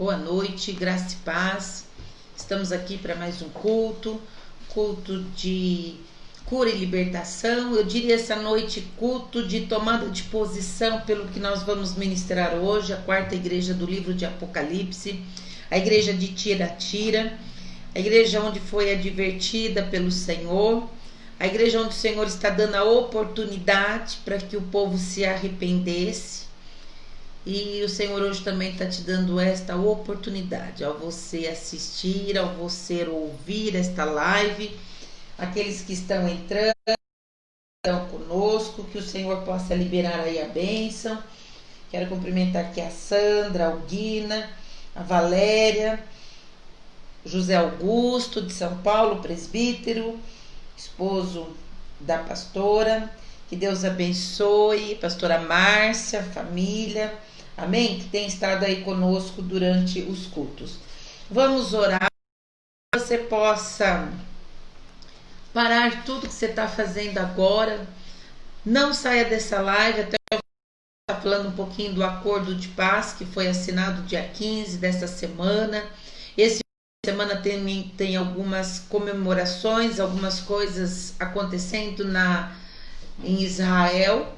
Boa noite, graça e paz. Estamos aqui para mais um culto de cura e libertação. Eu diria essa noite culto de tomada de posição pelo que nós vamos ministrar hoje, a quarta igreja do livro de Apocalipse, a igreja de Tiatira, a igreja onde foi advertida pelo Senhor, a igreja onde o Senhor está dando a oportunidade para que o povo se arrependesse. E o Senhor hoje também está te dando esta oportunidade, ao você assistir, ao você ouvir esta live, aqueles que estão entrando, estão conosco, que o Senhor possa liberar aí a bênção. Quero cumprimentar aqui a Sandra, a Alguina, a Valéria, José Augusto de São Paulo, presbítero, esposo da pastora. Que Deus abençoe, pastora Márcia, família, amém? Que tem estado aí conosco durante os cultos. Vamos orar, que você possa parar tudo que você está fazendo agora. Não saia dessa live, até eu estar falando um pouquinho do acordo de paz que foi assinado dia 15 desta semana. Esse semana tem algumas comemorações, algumas coisas acontecendo em Israel,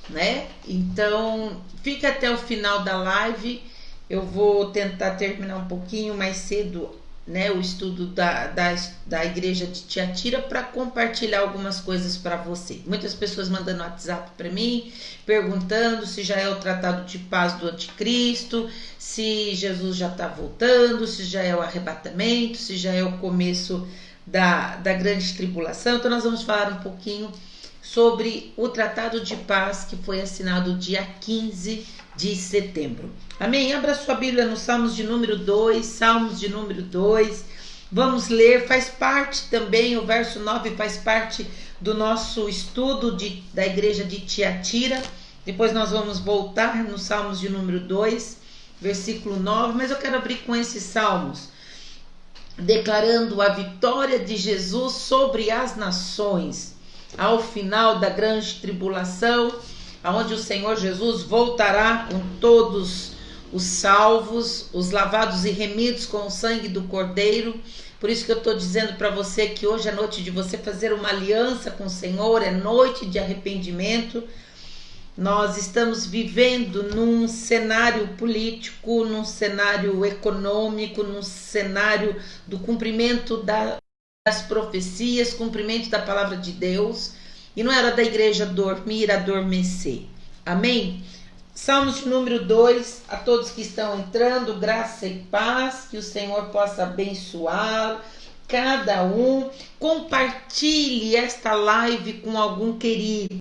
né? Então, fica até o final da live. Eu vou tentar terminar um pouquinho mais cedo, né, o estudo da igreja de Tiatira para compartilhar algumas coisas para você. Muitas pessoas mandando WhatsApp para mim, perguntando se já é o tratado de paz do anticristo, se Jesus já está voltando, se já é o arrebatamento, se já é o começo da grande tribulação. Então, nós vamos falar um pouquinho sobre o Tratado de Paz que foi assinado dia 15 de setembro. Amém? Abra sua Bíblia no Salmos de número 2, Salmos de número 2. Vamos ler, faz parte também, o verso 9 faz parte do nosso estudo da igreja de Tiatira. Depois nós vamos voltar no Salmos de número 2, versículo 9. Mas eu quero abrir com esses salmos, declarando a vitória de Jesus sobre as nações, ao final da grande tribulação, aonde o Senhor Jesus voltará com todos os salvos, os lavados e remidos com o sangue do Cordeiro. Por isso que eu estou dizendo para você que hoje é noite de você fazer uma aliança com o Senhor, é noite de arrependimento. Nós estamos vivendo num cenário político, num cenário econômico, num cenário do cumprimento das profecias, cumprimento da palavra de Deus, e não era da igreja dormir, adormecer. Amém? Salmos de número 2, a todos que estão entrando, graça e paz, que o Senhor possa abençoar cada um. Compartilhe esta live com algum querido.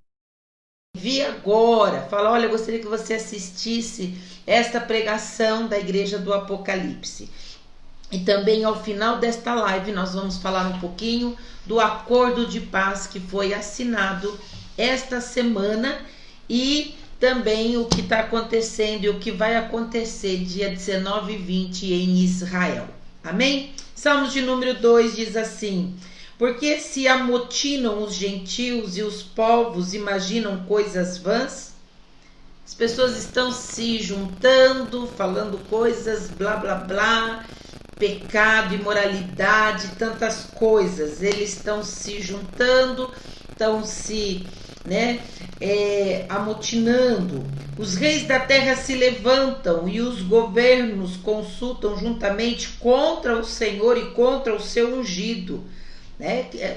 Envie agora, fala, olha, eu gostaria que você assistisse esta pregação da igreja do Apocalipse. E também ao final desta live nós vamos falar um pouquinho do acordo de paz que foi assinado esta semana e também o que está acontecendo e o que vai acontecer dia 19 e 20 em Israel. Amém? Salmos de número 2 diz assim: porque se amotinam os gentios e os povos imaginam coisas vãs? As pessoas estão se juntando, falando coisas blá blá blá, pecado, imoralidade, tantas coisas. Eles estão se juntando, estão se amotinando. Os reis da terra se levantam e os governos consultam juntamente contra o Senhor e contra o seu ungido.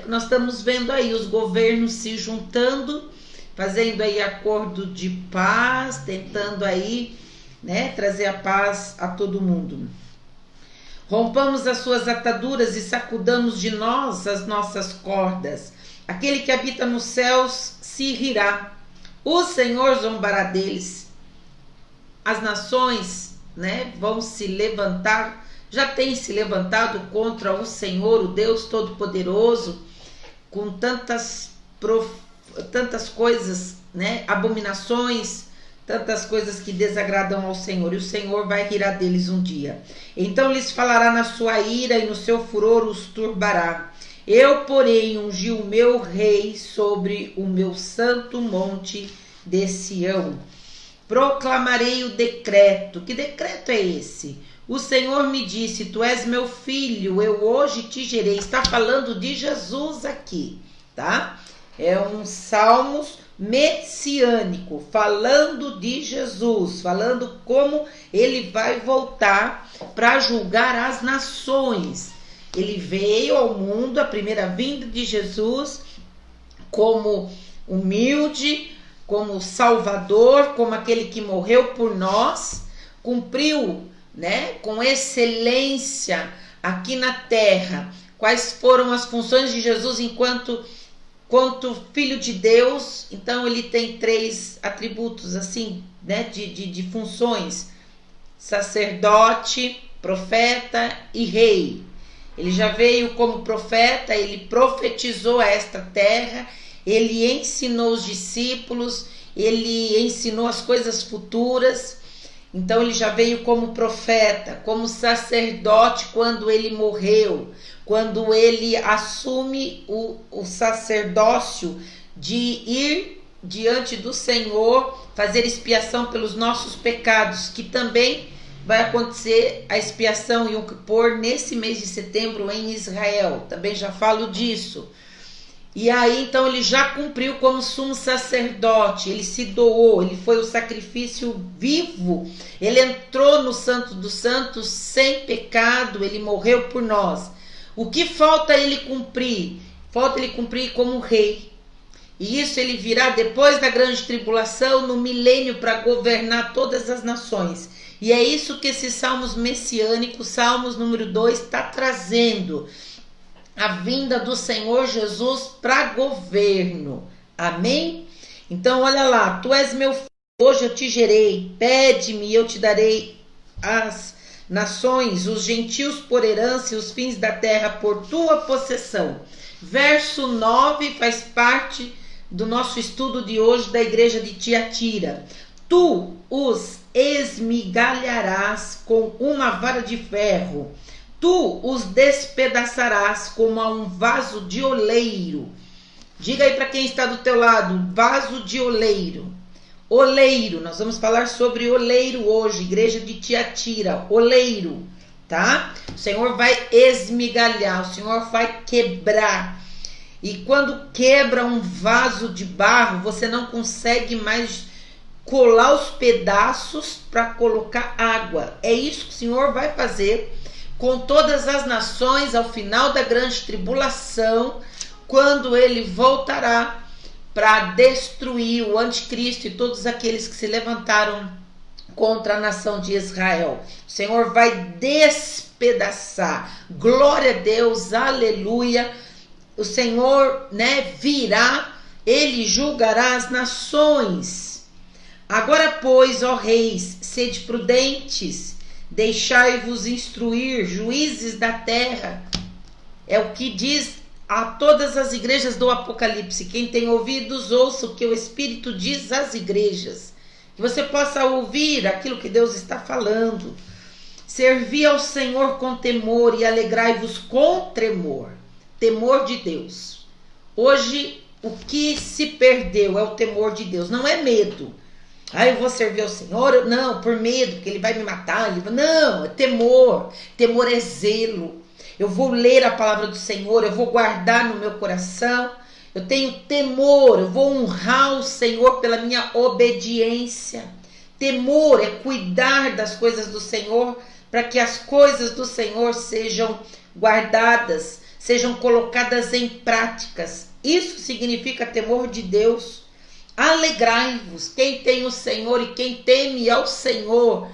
Nós estamos vendo aí os governos se juntando, fazendo aí acordo de paz, tentando aí, trazer a paz a todo mundo. Rompamos as suas ataduras e sacudamos de nós as nossas cordas. Aquele que habita nos céus se rirá. O Senhor zombará deles. As nações, vão se levantar, já têm se levantado contra o Senhor, o Deus Todo-Poderoso, com tantas coisas, abominações, tantas coisas que desagradam ao Senhor, e o Senhor vai rir deles um dia. Então lhes falará na sua ira e no seu furor os turbará. Eu, porém, ungi o meu rei sobre o meu santo monte de Sião. proclamarei o decreto. Que decreto é esse? O Senhor me disse, tu és meu filho, eu hoje te gerei. Está falando de Jesus aqui, tá? É um salmos messiânico, falando de Jesus, falando como ele vai voltar para julgar as nações. Ele veio ao mundo, a primeira vinda de Jesus, como humilde, como Salvador, como aquele que morreu por nós, cumpriu, né, com excelência aqui na terra. Quais foram as funções de Jesus enquanto Filho de Deus? Então ele tem 3 atributos assim, né, de funções: sacerdote, profeta e rei. Ele já veio como profeta, ele profetizou esta terra, ele ensinou os discípulos, ele ensinou as coisas futuras. Então ele já veio como profeta, como sacerdote quando ele morreu, quando ele assume o sacerdócio de ir diante do Senhor, fazer expiação pelos nossos pecados, que também vai acontecer a expiação Yom Kippur nesse mês de setembro em Israel. Também já falo disso. E aí, então, ele já cumpriu como sumo sacerdote, ele se doou, ele foi o sacrifício vivo, ele entrou no Santo dos Santos sem pecado, ele morreu por nós. O que falta ele cumprir? Falta ele cumprir como rei. E isso ele virá depois da grande tribulação, no milênio, para governar todas as nações. E é isso que esses salmos messiânicos, Salmos número 2, está trazendo. A vinda do Senhor Jesus para governo. Amém? Então, olha lá. Tu és meu filho, hoje eu te gerei. Pede-me e eu te darei as nações, os gentios por herança e os fins da terra por tua possessão. Verso 9 faz parte do nosso estudo de hoje da igreja de Tiatira. Tu os esmigalharás com uma vara de ferro. Tu os despedaçarás como a um vaso de oleiro. Diga aí para quem está do teu lado, vaso de oleiro. Oleiro, nós vamos falar sobre oleiro hoje, igreja de Tiatira, oleiro, tá? O Senhor vai esmigalhar, o Senhor vai quebrar. E quando quebra um vaso de barro, você não consegue mais colar os pedaços para colocar água. É isso que o Senhor vai fazer com todas as nações ao final da grande tribulação, quando ele voltará para destruir o anticristo e todos aqueles que se levantaram contra a nação de Israel. O Senhor vai despedaçar. Glória a Deus, aleluia. O Senhor, né, virá, ele julgará as nações. Agora, pois, ó reis, sede prudentes, deixai-vos instruir, juízes da terra. É o que diz a todas as igrejas do Apocalipse. Quem tem ouvidos, ouça o que o Espírito diz às igrejas. Que você possa ouvir aquilo que Deus está falando. Servi ao Senhor com temor e alegrai-vos com tremor. Temor de Deus. Hoje, o que se perdeu é o temor de Deus, não é medo. Eu vou servir ao Senhor? Não, por medo, porque ele vai me matar. Não, é temor. Temor é zelo. Eu vou ler a palavra do Senhor, eu vou guardar no meu coração. Eu tenho temor, eu vou honrar o Senhor pela minha obediência. Temor é cuidar das coisas do Senhor, para que as coisas do Senhor sejam guardadas, sejam colocadas em práticas. Isso significa temor de Deus. Alegrai-vos, quem tem o Senhor e quem teme ao Senhor,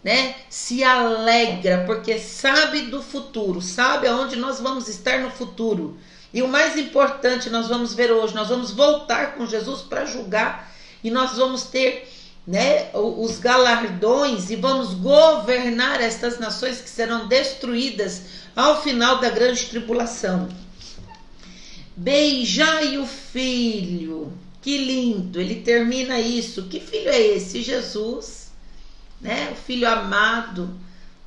né, se alegra, porque sabe do futuro, sabe aonde nós vamos estar no futuro. E o mais importante, nós vamos ver hoje, nós vamos voltar com Jesus para julgar, e nós vamos ter, né, os galardões, e vamos governar estas nações que serão destruídas ao final da grande tribulação. Beijai o filho. Que lindo, ele termina isso. Que filho é esse? Jesus, né? O filho amado,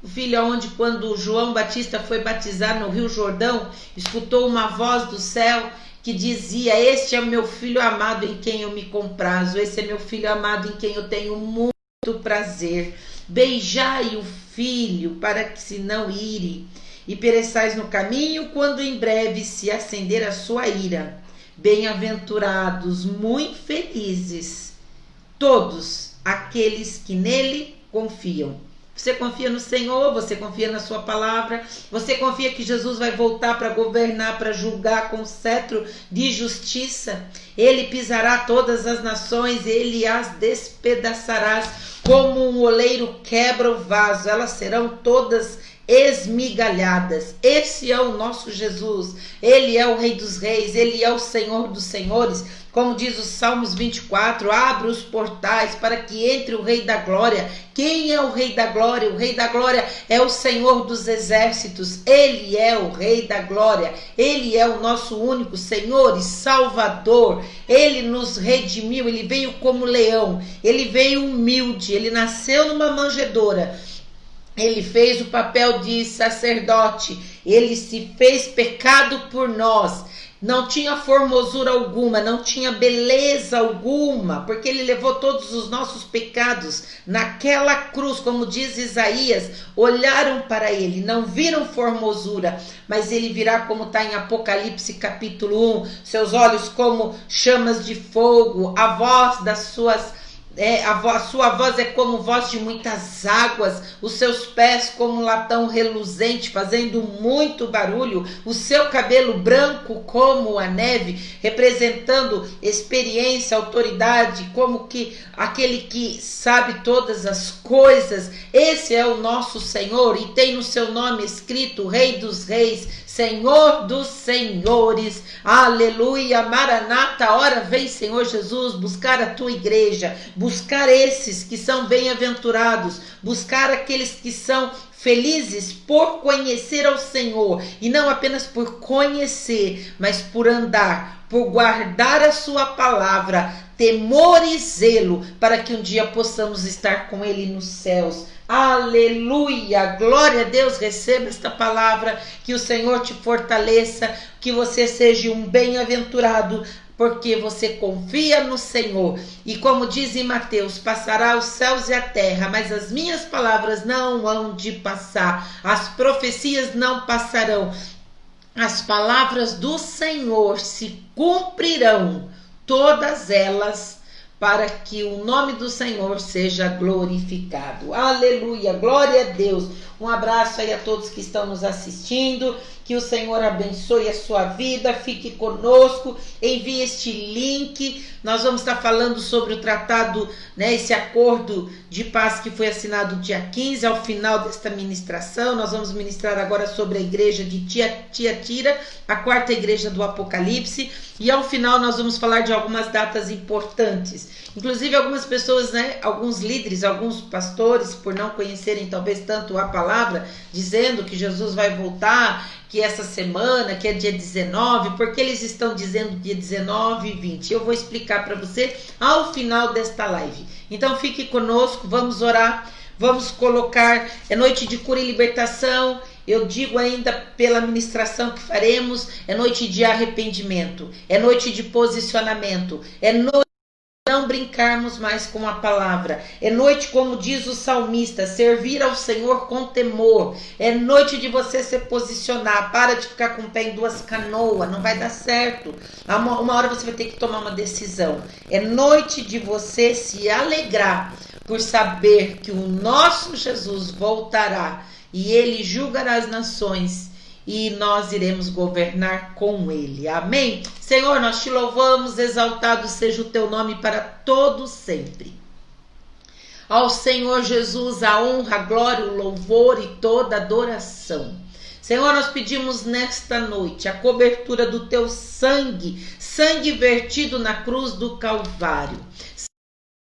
o filho onde quando João Batista foi batizar no Rio Jordão, escutou uma voz do céu que dizia: este é o meu filho amado em quem eu me comprazo, esse é meu filho amado em quem eu tenho muito prazer. Beijai o filho, para que se não ire, e pereçais no caminho, quando em breve se acender a sua ira. Bem-aventurados, muito felizes, todos aqueles que nele confiam. Você confia no Senhor, você confia na sua palavra, você confia que Jesus vai voltar para governar, para julgar com cetro de justiça. Ele pisará todas as nações, ele as despedaçará como um oleiro quebra o vaso, elas serão todas esmigalhadas. Esse é o nosso Jesus, ele é o Rei dos Reis, ele é o Senhor dos Senhores. Como diz o Salmos 24, abre os portais para que entre o Rei da Glória. Quem é o Rei da Glória? O Rei da Glória é o Senhor dos Exércitos. Ele é o Rei da Glória. Ele é o nosso único Senhor e Salvador. Ele nos redimiu, ele veio como leão, ele veio humilde, ele nasceu numa manjedoura. Ele fez o papel de sacerdote, ele se fez pecado por nós. Não tinha formosura alguma, não tinha beleza alguma, porque ele levou todos os nossos pecados naquela cruz, como diz Isaías. Olharam para ele, não viram formosura, mas ele virá, como está em Apocalipse capítulo 1, seus olhos como chamas de fogo, a voz das suas... a sua voz é como voz de muitas águas, os seus pés como latão reluzente, fazendo muito barulho, o seu cabelo branco como a neve, representando experiência, autoridade, como que aquele que sabe todas as coisas. Esse é o nosso Senhor e tem no seu nome escrito Rei dos Reis, Senhor dos Senhores. Aleluia, Maranata, ora vem Senhor Jesus, buscar a tua igreja, buscar esses que são bem-aventurados, buscar aqueles que são felizes por conhecer ao Senhor, e não apenas por conhecer, mas por andar, por guardar a sua palavra, temor e zelo, para que um dia possamos estar com ele nos céus. Aleluia, glória a Deus. Receba esta palavra, que o Senhor te fortaleça, que você seja um bem-aventurado, porque você confia no Senhor. E como diz em Mateus, passará os céus e a terra, mas as minhas palavras não hão de passar, as profecias não passarão, as palavras do Senhor se cumprirão, todas elas, para que o nome do Senhor seja glorificado. Aleluia, glória a Deus. Um abraço aí a todos que estão nos assistindo, que o Senhor abençoe a sua vida, fique conosco, envie este link. Nós vamos estar falando sobre o tratado, esse acordo de paz que foi assinado dia 15, ao final desta ministração. Nós vamos ministrar agora sobre a igreja de Tiatira, a quarta igreja do Apocalipse, e ao final nós vamos falar de algumas datas importantes. Inclusive algumas pessoas, alguns líderes, alguns pastores, por não conhecerem talvez tanto a palavra, dizendo que Jesus vai voltar, que essa semana, que é dia 19, porque eles estão dizendo dia 19 e 20. Eu vou explicar para você ao final desta live. Então fique conosco, vamos orar, vamos colocar, é noite de cura e libertação. Eu digo ainda pela ministração que faremos, é noite de arrependimento, é noite de posicionamento, é noite de não brincarmos mais com a palavra, é noite, como diz o salmista, servir ao Senhor com temor, é noite de você se posicionar. Para de ficar com o pé em duas canoas, não vai dar certo, uma hora você vai ter que tomar uma decisão. É noite de você se alegrar por saber que o nosso Jesus voltará e ele julgará as nações e nós iremos governar com ele. Amém? Senhor, nós te louvamos, exaltado seja o teu nome para todo sempre. Ao Senhor Jesus a honra, a glória, o louvor e toda adoração. Senhor, nós pedimos nesta noite a cobertura do teu sangue, sangue vertido na cruz do Calvário,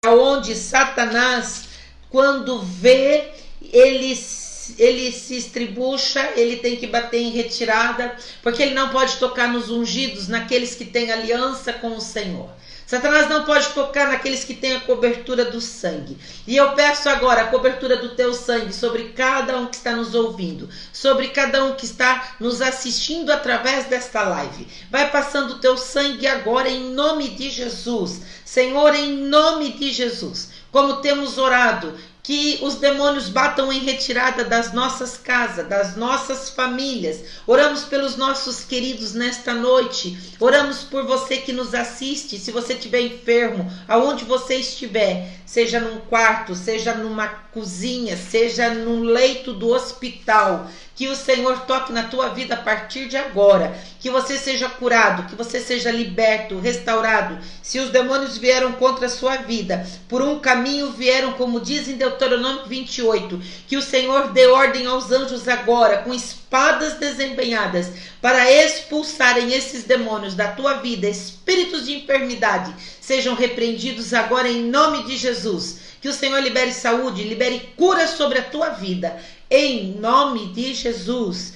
onde Satanás, quando vê, ele se estribucha, ele tem que bater em retirada, porque ele não pode tocar nos ungidos, naqueles que têm aliança com o Senhor. Satanás não pode tocar naqueles que têm a cobertura do sangue. E eu peço agora a cobertura do teu sangue sobre cada um que está nos ouvindo, sobre cada um que está nos assistindo através desta live. Vai passando o teu sangue agora em nome de Jesus. Senhor, em nome de Jesus. como temos orado, que os demônios batam em retirada das nossas casas, das nossas famílias. Oramos pelos nossos queridos nesta noite. Oramos por você que nos assiste. Se você estiver enfermo, aonde você estiver, seja num quarto, seja numa cozinha, seja num leito do hospital, que o Senhor toque na tua vida a partir de agora, que você seja curado, que você seja liberto, restaurado. Se os demônios vieram contra a sua vida, por um caminho vieram, como diz em Deuteronômio 28, que o Senhor dê ordem aos anjos agora, com espadas desembainhadas, para expulsarem esses demônios da tua vida. Espíritos de enfermidade sejam repreendidos agora em nome de Jesus. Que o Senhor libere saúde, libere cura sobre a tua vida, em nome de Jesus.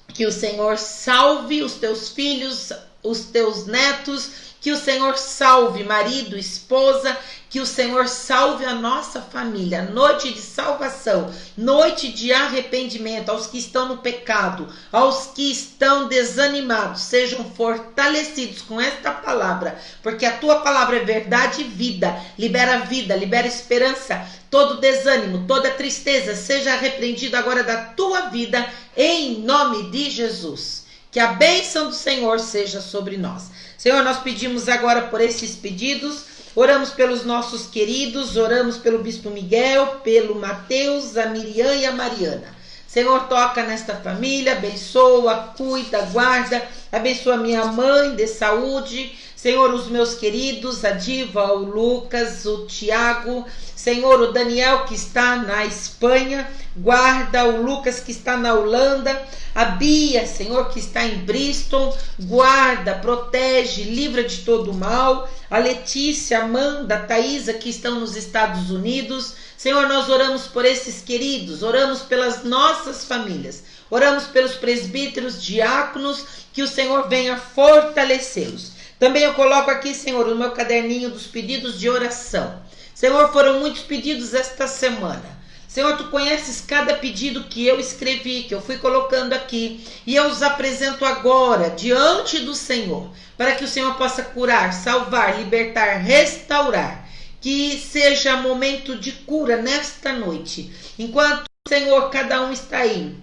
Que o Senhor salve os teus filhos, os teus netos, que o Senhor salve marido, esposa, que o Senhor salve a nossa família. Noite de salvação, noite de arrependimento aos que estão no pecado, aos que estão desanimados, sejam fortalecidos com esta palavra, porque a tua palavra é verdade e vida, libera esperança. Todo desânimo, toda tristeza seja repreendido agora da tua vida, em nome de Jesus. Que a bênção do Senhor seja sobre nós. Senhor, nós pedimos agora por esses pedidos, oramos pelos nossos queridos, oramos pelo Bispo Miguel, pelo Mateus, a Miriam e a Mariana. Senhor, toca nesta família, abençoa, cuida, guarda, abençoa minha mãe, dê saúde. Senhor, os meus queridos, a Diva, o Lucas, o Tiago, Senhor, o Daniel que está na Espanha, guarda o Lucas que está na Holanda, a Bia, Senhor, que está em Bristol, guarda, protege, livra de todo mal, a Letícia, a Amanda, a Thaisa que estão nos Estados Unidos. Senhor, nós oramos por esses queridos, oramos pelas nossas famílias, oramos pelos presbíteros, diáconos, que o Senhor venha fortalecê-los. Também eu coloco aqui, Senhor, no meu caderninho dos pedidos de oração. Senhor, foram muitos pedidos esta semana. Senhor, tu conheces cada pedido que eu escrevi, que eu fui colocando aqui, e eu os apresento agora diante do Senhor, para que o Senhor possa curar, salvar, libertar, restaurar. Que seja momento de cura nesta noite. Enquanto, Senhor, cada um está aí,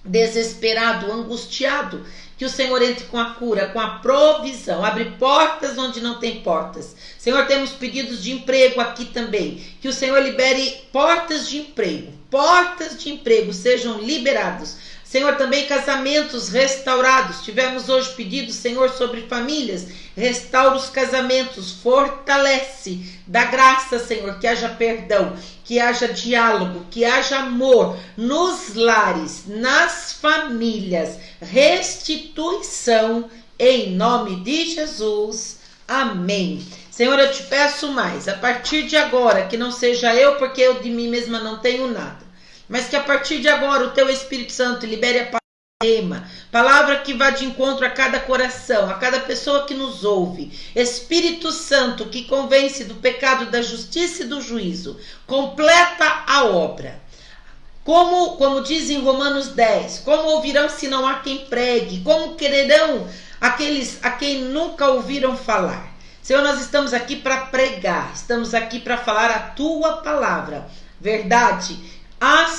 desesperado, angustiado, que o Senhor entre com a cura, com a provisão, abre portas onde não tem portas. Senhor, temos pedidos de emprego aqui também, que o Senhor libere portas de emprego sejam liberados. Senhor, também casamentos restaurados. Tivemos hoje pedidos, Senhor, sobre famílias. Restaura os casamentos, fortalece, dá graça, Senhor, que haja perdão, que haja diálogo, que haja amor nos lares, nas famílias, restituição, em nome de Jesus. Amém. Senhor, eu te peço mais, a partir de agora, que não seja eu, porque eu de mim mesma não tenho nada, mas que a partir de agora o teu Espírito Santo libere a palavra que vá de encontro a cada coração, a cada pessoa que nos ouve. Espírito Santo que convence do pecado, da justiça e do juízo, completa a obra. Como diz em Romanos 10, como ouvirão se não há quem pregue? Como quererão aqueles a quem nunca ouviram falar? Senhor, nós estamos aqui para pregar, estamos aqui para falar a tua palavra, verdade.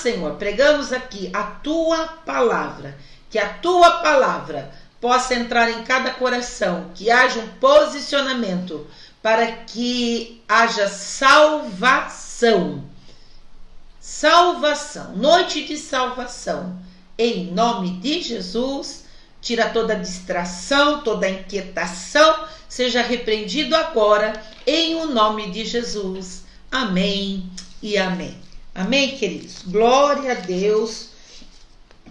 Senhor, pregamos aqui a tua palavra, que a tua palavra possa entrar em cada coração, que haja um posicionamento para que haja salvação, noite de salvação, em nome de Jesus. Tira toda distração, toda inquietação, seja repreendido agora, em o nome de Jesus. Amém e amém. Amém, queridos? Glória a Deus.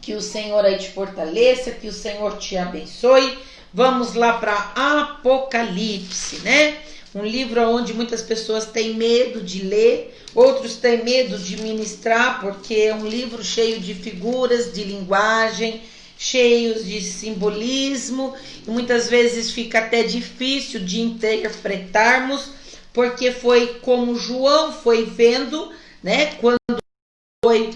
Que o Senhor aí te fortaleça, que o Senhor te abençoe. Vamos lá para Apocalipse, né? Um livro onde muitas pessoas têm medo de ler, outros têm medo de ministrar, porque é um livro cheio de figuras, de linguagem, cheios de simbolismo, e muitas vezes fica até difícil de interpretarmos, porque foi como João foi vendo, né, quando foi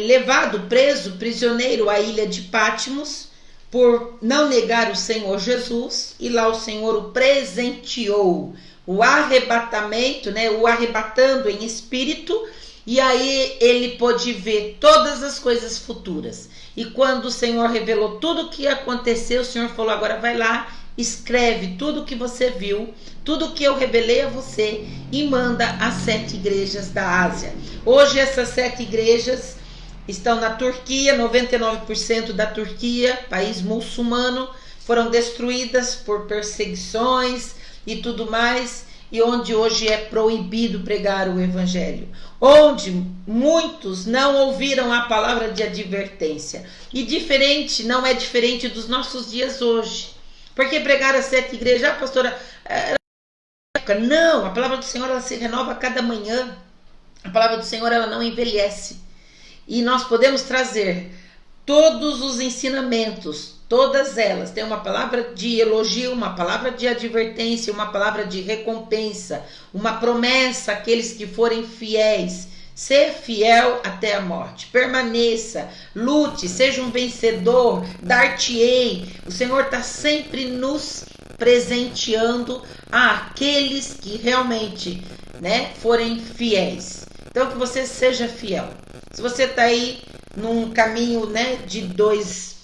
levado, preso, prisioneiro à ilha de Patmos, por não negar o Senhor Jesus, e lá o Senhor o presenteou o arrebatamento, né, o arrebatando em espírito, e aí ele pôde ver todas as coisas futuras. E quando o Senhor revelou tudo o que aconteceu, o Senhor falou: agora vai lá, escreve tudo o que você viu, tudo o que eu revelei a você, e manda às 7 igrejas da Ásia. Hoje essas 7 igrejas estão na Turquia, 99% da Turquia, país muçulmano, foram destruídas por perseguições e tudo mais, e onde hoje é proibido pregar o evangelho, onde muitos não ouviram a palavra de advertência. E não é diferente dos nossos dias hoje. Porque pregar as 7 igrejas, pastora, não, a palavra do Senhor ela se renova a cada manhã. A palavra do Senhor ela não envelhece. E nós podemos trazer todos os ensinamentos, todas elas. Tem uma palavra de elogio, uma palavra de advertência, uma palavra de recompensa, uma promessa àqueles que forem fiéis. Ser fiel até a morte. Permaneça, lute, seja um vencedor, dar-te-ei. O Senhor está sempre nos presenteando àqueles que realmente, né, forem fiéis. Então que você seja fiel. Se você está aí num caminho, né, de dois,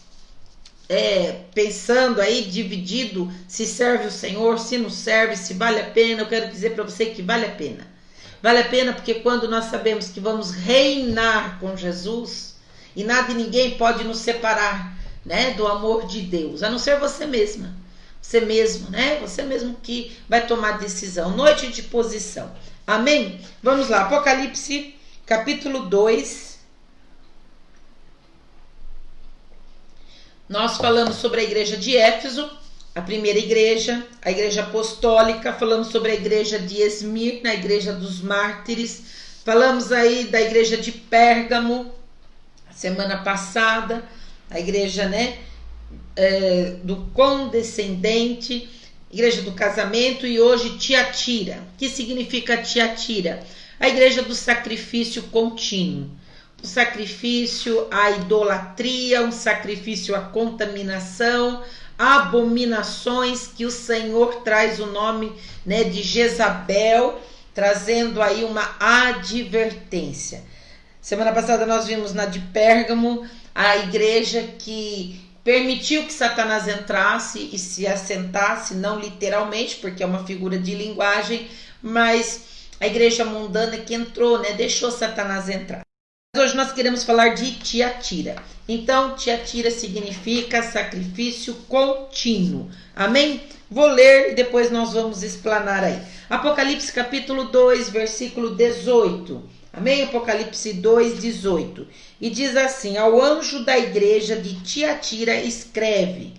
pensando aí, dividido, se serve o Senhor, se não serve, se vale a pena, eu quero dizer para você que vale a pena. Vale a pena porque quando nós sabemos que vamos reinar com Jesus, e nada e ninguém pode nos separar, né, do amor de Deus, a não ser você mesma. Você mesmo, né? Você mesmo que vai tomar decisão. Noite de posição. Amém? Vamos lá, Apocalipse, capítulo 2. Nós falamos sobre a igreja de Éfeso, a primeira igreja, a igreja apostólica, falamos sobre a igreja de Esmirna, a igreja dos mártires, falamos aí da igreja de Pérgamo, semana passada, a igreja, né, do condescendente, igreja do casamento, e hoje Tiatira. O que significa Tiatira? A igreja do sacrifício contínuo. Um sacrifício à idolatria, um sacrifício à contaminação, abominações, que o Senhor traz o nome, né, de Jezabel, trazendo aí uma advertência. Semana passada nós vimos na de Pérgamo, a igreja que permitiu que Satanás entrasse e se assentasse, não literalmente, porque é uma figura de linguagem, mas a igreja mundana que entrou, né, deixou Satanás entrar. Hoje nós queremos falar de Tiatira. Então, Tiatira significa sacrifício contínuo. Amém? Vou ler e depois nós vamos explanar aí. Apocalipse capítulo 2, versículo 18. Amém? Apocalipse 2, 18. E diz assim: ao anjo da igreja de Tiatira escreve: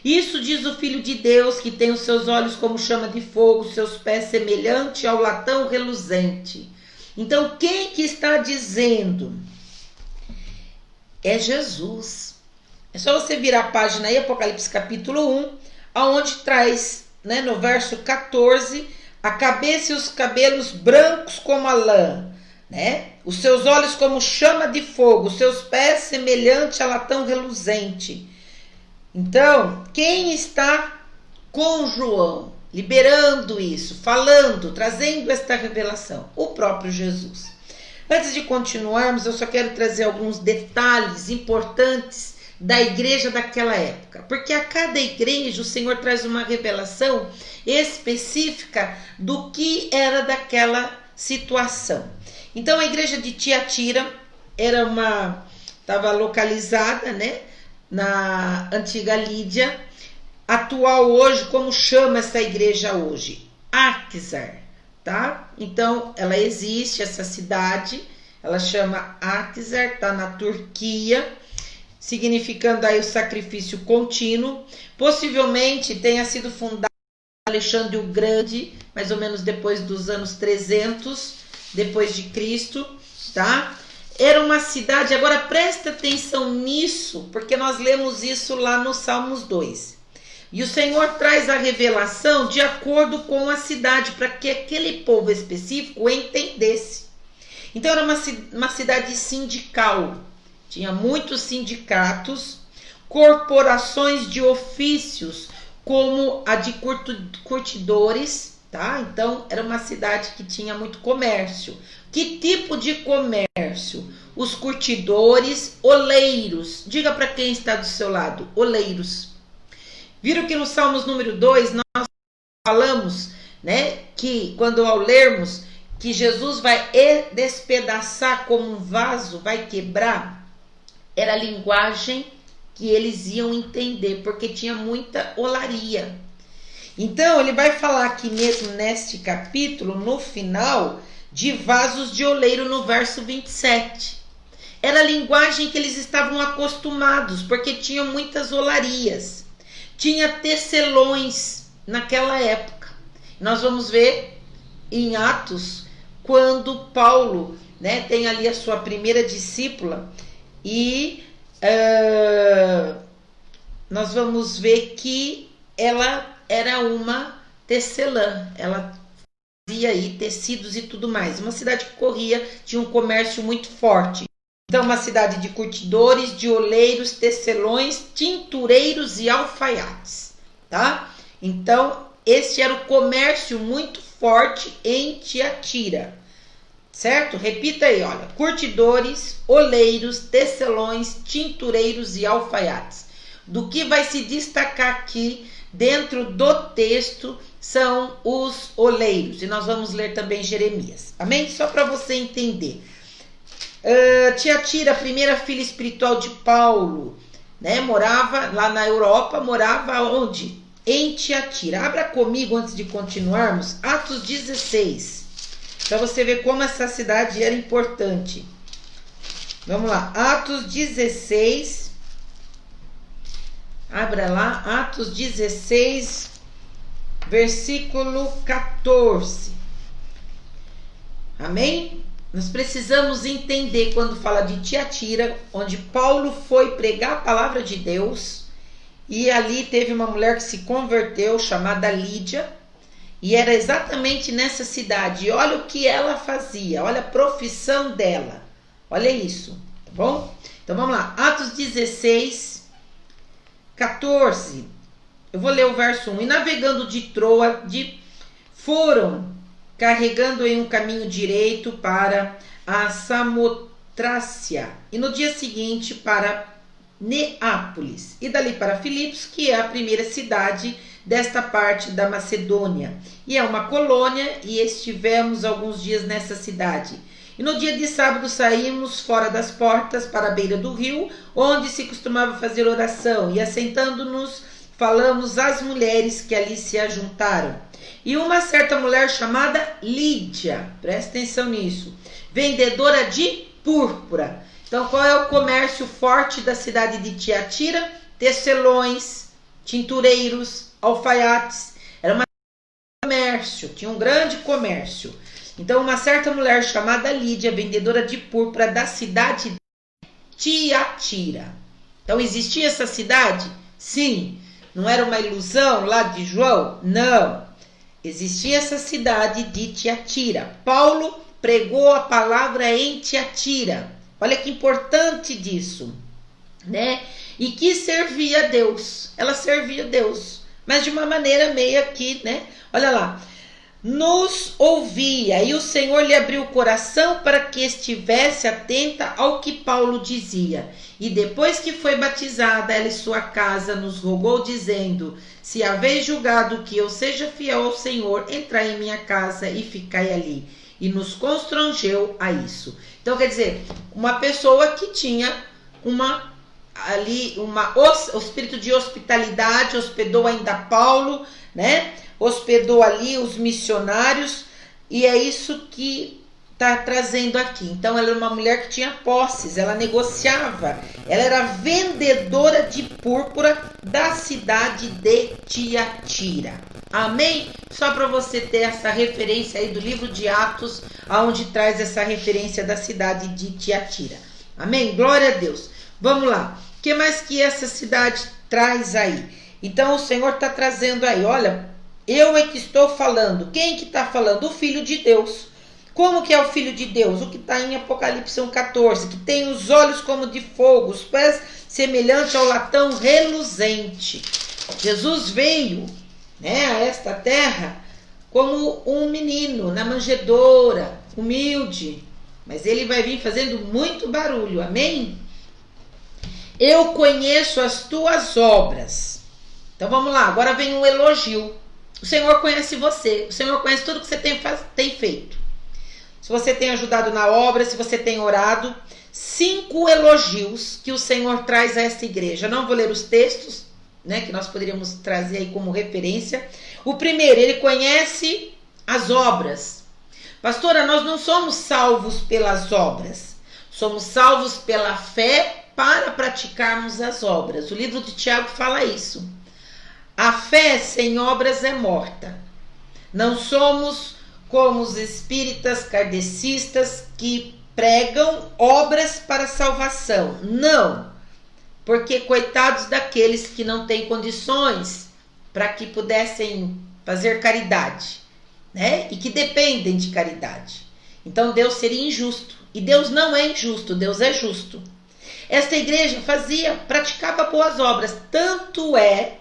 isso diz o Filho de Deus, que tem os seus olhos como chama de fogo, seus pés semelhante ao latão reluzente. Então, quem que está dizendo? É Jesus. É só você virar a página aí, Apocalipse capítulo 1, aonde traz, né, no verso 14, a cabeça e os cabelos brancos como a lã, né? Os seus olhos como chama de fogo, os seus pés semelhante a latão reluzente. Então, quem está com João, liberando isso, falando, trazendo esta revelação? O próprio Jesus. Antes de continuarmos, eu só quero trazer alguns detalhes importantes da igreja daquela época, porque a cada igreja o Senhor traz uma revelação específica do que era daquela situação. Então, a igreja de Tiatira estava localizada, né, na antiga Lídia, atual hoje, como chama essa igreja hoje? Áquisar, tá? Então, ela existe, essa cidade, ela chama Áquisar, tá na Turquia, significando aí o sacrifício contínuo. Possivelmente tenha sido fundada por Alexandre o Grande, mais ou menos depois dos anos 300, depois de Cristo, tá? Era uma cidade, agora presta atenção nisso, porque nós lemos isso lá no Salmos 2. E o Senhor traz a revelação de acordo com a cidade, para que aquele povo específico entendesse. Então era uma cidade sindical, tinha muitos sindicatos, corporações de ofícios, como a de curtidores, tá? Então, era uma cidade que tinha muito comércio. Que tipo de comércio? Os curtidores, oleiros. Diga para quem está do seu lado, oleiros. Viram que no Salmos número 2, nós falamos, né, que quando ao lermos, que Jesus vai despedaçar como um vaso, vai quebrar, era a linguagem que eles iam entender, porque tinha muita olaria. Então, ele vai falar aqui mesmo neste capítulo, no final, de vasos de oleiro no verso 27. Era a linguagem que eles estavam acostumados, porque tinham muitas olarias. Tinha tecelões naquela época. Nós vamos ver em Atos, quando Paulo, né, tem ali a sua primeira discípula, e nós vamos ver que ela era uma tecelã, ela fazia aí tecidos e tudo mais. Uma cidade que corria, tinha um comércio muito forte. Então, uma cidade de curtidores, de oleiros, tecelões, tintureiros e alfaiates, tá? Então, este era o comércio muito forte em Tiatira, certo? Repita aí, olha, curtidores, oleiros, tecelões, tintureiros e alfaiates. Do que vai se destacar aqui dentro do texto são os oleiros, e nós vamos ler também Jeremias, amém? Só para você entender. Tiatira, a primeira filha espiritual de Paulo, né? Morava lá na Europa, morava onde? Em Tiatira. Abra comigo antes de continuarmos, Atos 16, para você ver como essa cidade era importante. Vamos lá, Atos 16, abra lá, Atos 16, versículo 14. Amém? Nós precisamos entender quando fala de Tiatira, onde Paulo foi pregar a palavra de Deus, e ali teve uma mulher que se converteu, chamada Lídia, e era exatamente nessa cidade. E olha o que ela fazia, olha a profissão dela, olha isso, tá bom? Então vamos lá, Atos 16, 14, eu vou ler o verso 1. E navegando de Troa, foram carregando em um caminho direito para a Samotrácia, e no dia seguinte para Neápolis, e dali para Filipos, que é a primeira cidade desta parte da Macedônia, e é uma colônia, e estivemos alguns dias nessa cidade. E no dia de sábado saímos fora das portas para a beira do rio, onde se costumava fazer oração, e assentando-nos falamos às mulheres que ali se ajuntaram. E uma certa mulher chamada Lídia, presta atenção nisso, vendedora de púrpura. Então, qual é o comércio forte da cidade de Tiatira? Tecelões, tintureiros, alfaiates. Era um comércio, tinha um grande comércio. Então, uma certa mulher chamada Lídia, vendedora de púrpura da cidade de Tiatira. Então, existia essa cidade? Sim. Não era uma ilusão lá de João? Não. Existia essa cidade de Tiatira. Paulo pregou a palavra em Tiatira. Olha que importante disso, né? E que servia a Deus. Ela servia a Deus, mas de uma maneira meio aqui, né? Olha lá. Nos ouvia, e o Senhor lhe abriu o coração para que estivesse atenta ao que Paulo dizia. E depois que foi batizada, ela e sua casa nos rogou, dizendo: se haveis julgado que eu seja fiel ao Senhor, entrai em minha casa e ficai ali. E nos constrangeu a isso. Então, quer dizer, uma pessoa que tinha o espírito de hospitalidade, hospedou ainda Paulo, né? Hospedou ali os missionários, e é isso que está trazendo aqui. Então, ela era uma mulher que tinha posses, ela negociava, ela era vendedora de púrpura da cidade de Tiatira. Amém? Só para você ter essa referência aí do livro de Atos, onde traz essa referência da cidade de Tiatira. Amém? Glória a Deus. Vamos lá. O que mais que essa cidade traz aí? Então, o Senhor está trazendo aí, olha, eu é que estou falando. Quem que está falando? O Filho de Deus. Como que é o Filho de Deus? O que está em Apocalipse 1,14, que tem os olhos como de fogo, os pés semelhante ao latão reluzente. Jesus veio, né, a esta terra como um menino na manjedoura, humilde, mas ele vai vir fazendo muito barulho, amém? Eu conheço as tuas obras. Então vamos lá, agora vem um elogio. O Senhor conhece você, o Senhor conhece tudo que você tem feito. Se você tem ajudado na obra, se você tem orado. 5 elogios que o Senhor traz a esta igreja. Não vou ler os textos, né, que nós poderíamos trazer aí como referência. O primeiro, ele conhece as obras. Pastora, nós não somos salvos pelas obras. Somos salvos pela fé para praticarmos as obras. O livro de Tiago fala isso. A fé sem obras é morta. Não somos como os espíritas kardecistas que pregam obras para salvação. Não, porque coitados daqueles que não têm condições para que pudessem fazer caridade, né? E que dependem de caridade. Então Deus seria injusto. E Deus não é injusto, Deus é justo. Esta igreja praticava boas obras. Tanto é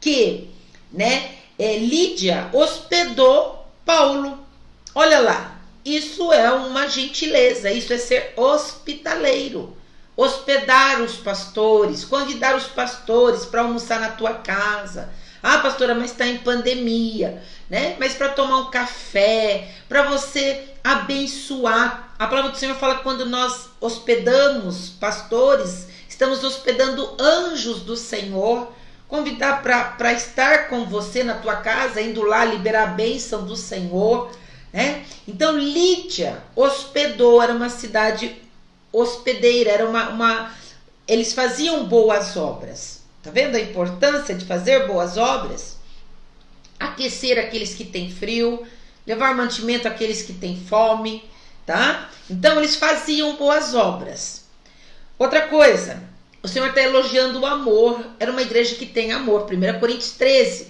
que, né, Lídia hospedou Paulo. Olha lá. Isso é uma gentileza, isso é ser hospitaleiro. Hospedar os pastores, convidar os pastores para almoçar na tua casa. Ah, pastora, mas está em pandemia, né? Mas para tomar um café, para você abençoar. A palavra do Senhor fala que quando nós hospedamos pastores, estamos hospedando anjos do Senhor. Convidar para estar com você na tua casa, indo lá liberar a bênção do Senhor. Né? Então Lídia hospedou, era uma cidade hospedeira, era eles faziam boas obras. Tá vendo a importância de fazer boas obras? Aquecer aqueles que têm frio, levar mantimento àqueles que têm fome, tá? Então eles faziam boas obras. Outra coisa, o Senhor está elogiando o amor. Era uma igreja que tem amor. 1 Coríntios 13.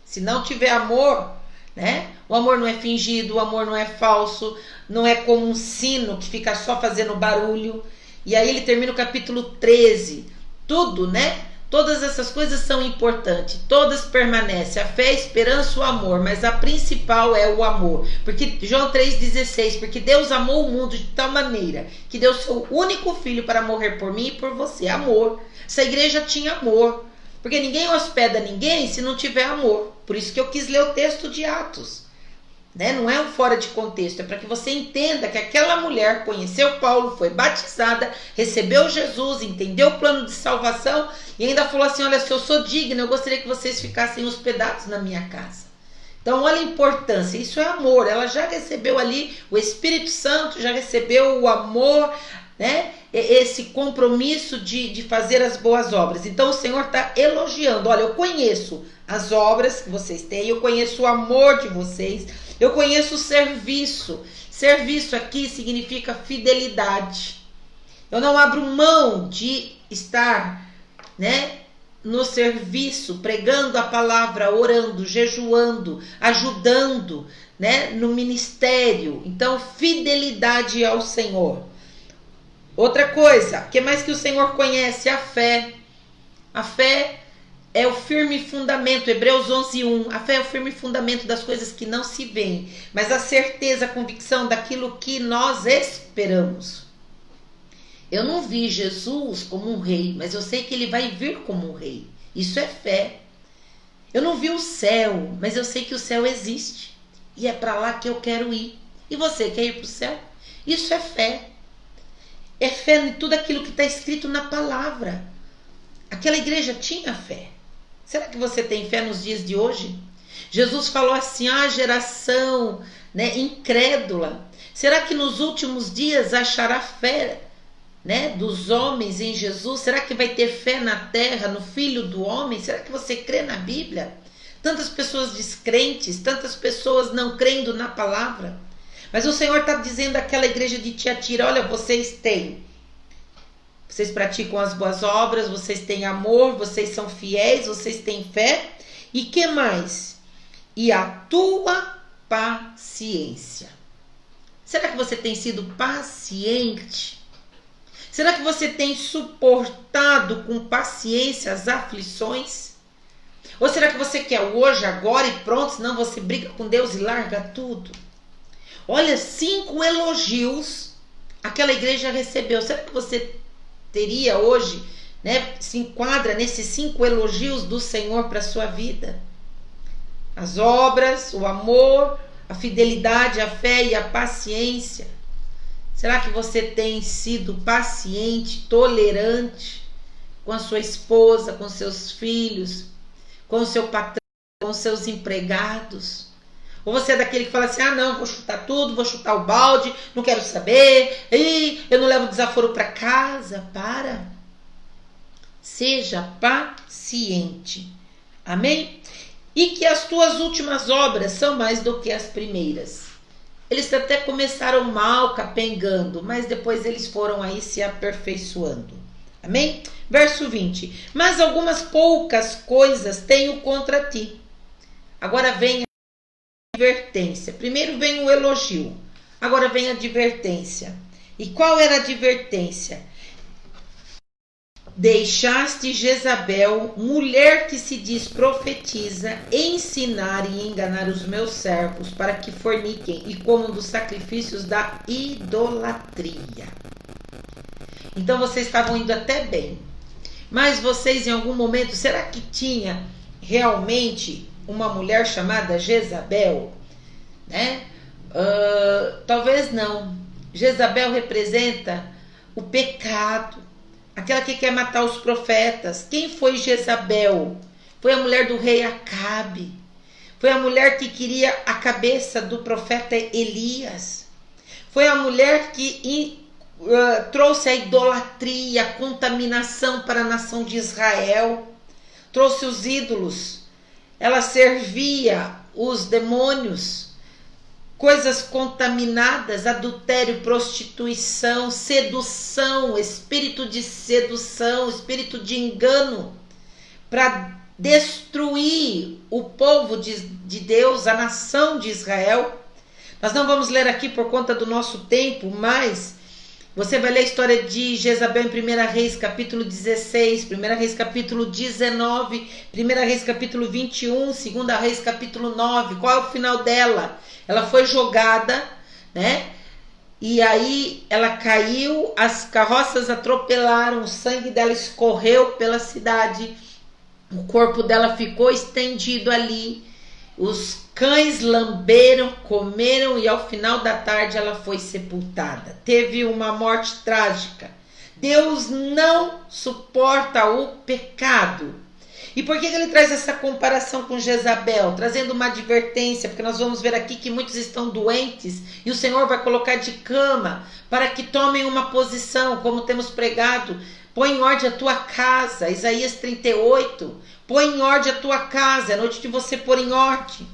Se não tiver amor, né? O amor não é fingido, o amor não é falso, não é como um sino que fica só fazendo barulho. E aí ele termina o capítulo 13. Tudo, né? Todas essas coisas são importantes, todas permanecem, a fé, a esperança, o amor, mas a principal é o amor. Porque João 3,16, porque Deus amou o mundo de tal maneira que deu seu único filho para morrer por mim e por você. Amor. Essa igreja tinha amor. Porque ninguém hospeda ninguém se não tiver amor. Por isso que eu quis ler o texto de Atos. Né? Não é um fora de contexto, é para que você entenda que aquela mulher conheceu Paulo, foi batizada, recebeu Jesus, entendeu o plano de salvação e ainda falou assim: olha, se eu sou digna, eu gostaria que vocês ficassem hospedados na minha casa. Então olha a importância, isso é amor. Ela já recebeu ali o Espírito Santo, já recebeu o amor, né? Esse compromisso de fazer as boas obras. Então o Senhor está elogiando: olha, eu conheço as obras que vocês têm, eu conheço o amor de vocês, eu conheço o serviço. Serviço aqui significa fidelidade. Eu não abro mão de estar, né, no serviço, pregando a palavra, orando, jejuando, ajudando, né, no ministério. Então, fidelidade ao Senhor. Outra coisa, o que mais que o Senhor conhece? A fé. A fé é o firme fundamento, Hebreus 11:1. A fé é o firme fundamento das coisas que não se veem, mas a certeza, a convicção daquilo que nós esperamos. Eu não vi Jesus como um rei, mas eu sei que ele vai vir como um rei. Isso é fé. Eu não vi o céu, mas eu sei que o céu existe. E é para lá que eu quero ir. E você quer ir para o céu? Isso é fé. É fé em tudo aquilo que está escrito na palavra. Aquela igreja tinha fé. Será que você tem fé nos dias de hoje? Jesus falou assim: ah, geração, né, incrédula. Será que nos últimos dias achará fé, né, dos homens em Jesus? Será que vai ter fé na terra, no Filho do Homem? Será que você crê na Bíblia? Tantas pessoas descrentes, tantas pessoas não crendo na palavra. Mas o Senhor está dizendo àquela igreja de Tiatira: olha, vocês praticam as boas obras, vocês têm amor, vocês são fiéis, vocês têm fé. E que mais? E a tua paciência. Será que você tem sido paciente? Será que você tem suportado com paciência as aflições? Ou será que você quer hoje, agora e pronto, senão você briga com Deus e larga tudo? Olha, 5 elogios aquela igreja recebeu. Será que você teria hoje, né, se enquadra nesses 5 elogios do Senhor para a sua vida? As obras, o amor, a fidelidade, a fé e a paciência. Será que você tem sido paciente, tolerante com a sua esposa, com seus filhos, com o seu patrão, com os seus empregados? Ou você é daquele que fala assim, não, vou chutar tudo, vou chutar o balde, não quero saber, eu não levo desaforo para casa? Seja paciente. Amém? E que as tuas últimas obras são mais do que as primeiras. Eles até começaram mal, capengando, mas depois eles foram aí se aperfeiçoando. Amém? Verso 20. Mas algumas poucas coisas tenho contra ti. Agora vem a advertência. Primeiro vem o elogio. Agora vem a advertência. E qual era a advertência? Deixaste Jezabel, mulher que se diz profetiza, ensinar e enganar os meus servos para que forniquem e comam dos sacrifícios da idolatria. Então vocês estavam indo até bem. Mas vocês em algum momento, será que tinha realmente uma mulher chamada Jezabel? Né? Talvez não. Jezabel representa o pecado. Aquela que quer matar os profetas. Quem foi Jezabel? Foi a mulher do rei Acabe. Foi a mulher que queria a cabeça do profeta Elias. Foi a mulher que trouxe a idolatria, a contaminação para a nação de Israel. Trouxe os ídolos. Ela servia os demônios. Coisas contaminadas, adultério, prostituição, sedução, espírito de sedução, espírito de engano, para destruir o povo de Deus, a nação de Israel. Nós não vamos ler aqui por conta do nosso tempo, mas você vai ler a história de Jezabel em 1 Reis capítulo 16, 1 Reis capítulo 19, 1 Reis capítulo 21, 2 Reis capítulo 9. Qual é o final dela? Ela foi jogada, né? E aí ela caiu, as carroças atropelaram, o sangue dela escorreu pela cidade, o corpo dela ficou estendido ali, os cães lamberam, comeram e ao final da tarde ela foi sepultada. Teve uma morte trágica. Deus não suporta o pecado. E por que ele traz essa comparação com Jezabel? Trazendo uma advertência, porque nós vamos ver aqui que muitos estão doentes e o Senhor vai colocar de cama para que tomem uma posição, como temos pregado. Põe em ordem a tua casa, Isaías 38. Põe em ordem a tua casa, é noite de você pôr em ordem.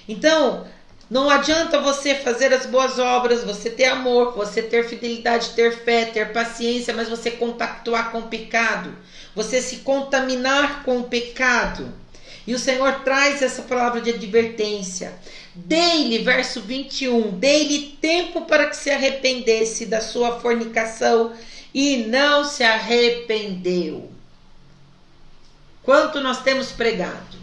Então, não adianta você fazer as boas obras, você ter amor, você ter fidelidade, ter fé, ter paciência, mas você compactuar com o pecado, você se contaminar com o pecado. E o Senhor traz essa palavra de advertência. Dei-lhe, verso 21, dei-lhe tempo para que se arrependesse da sua fornicação e não se arrependeu. Quanto nós temos pregado?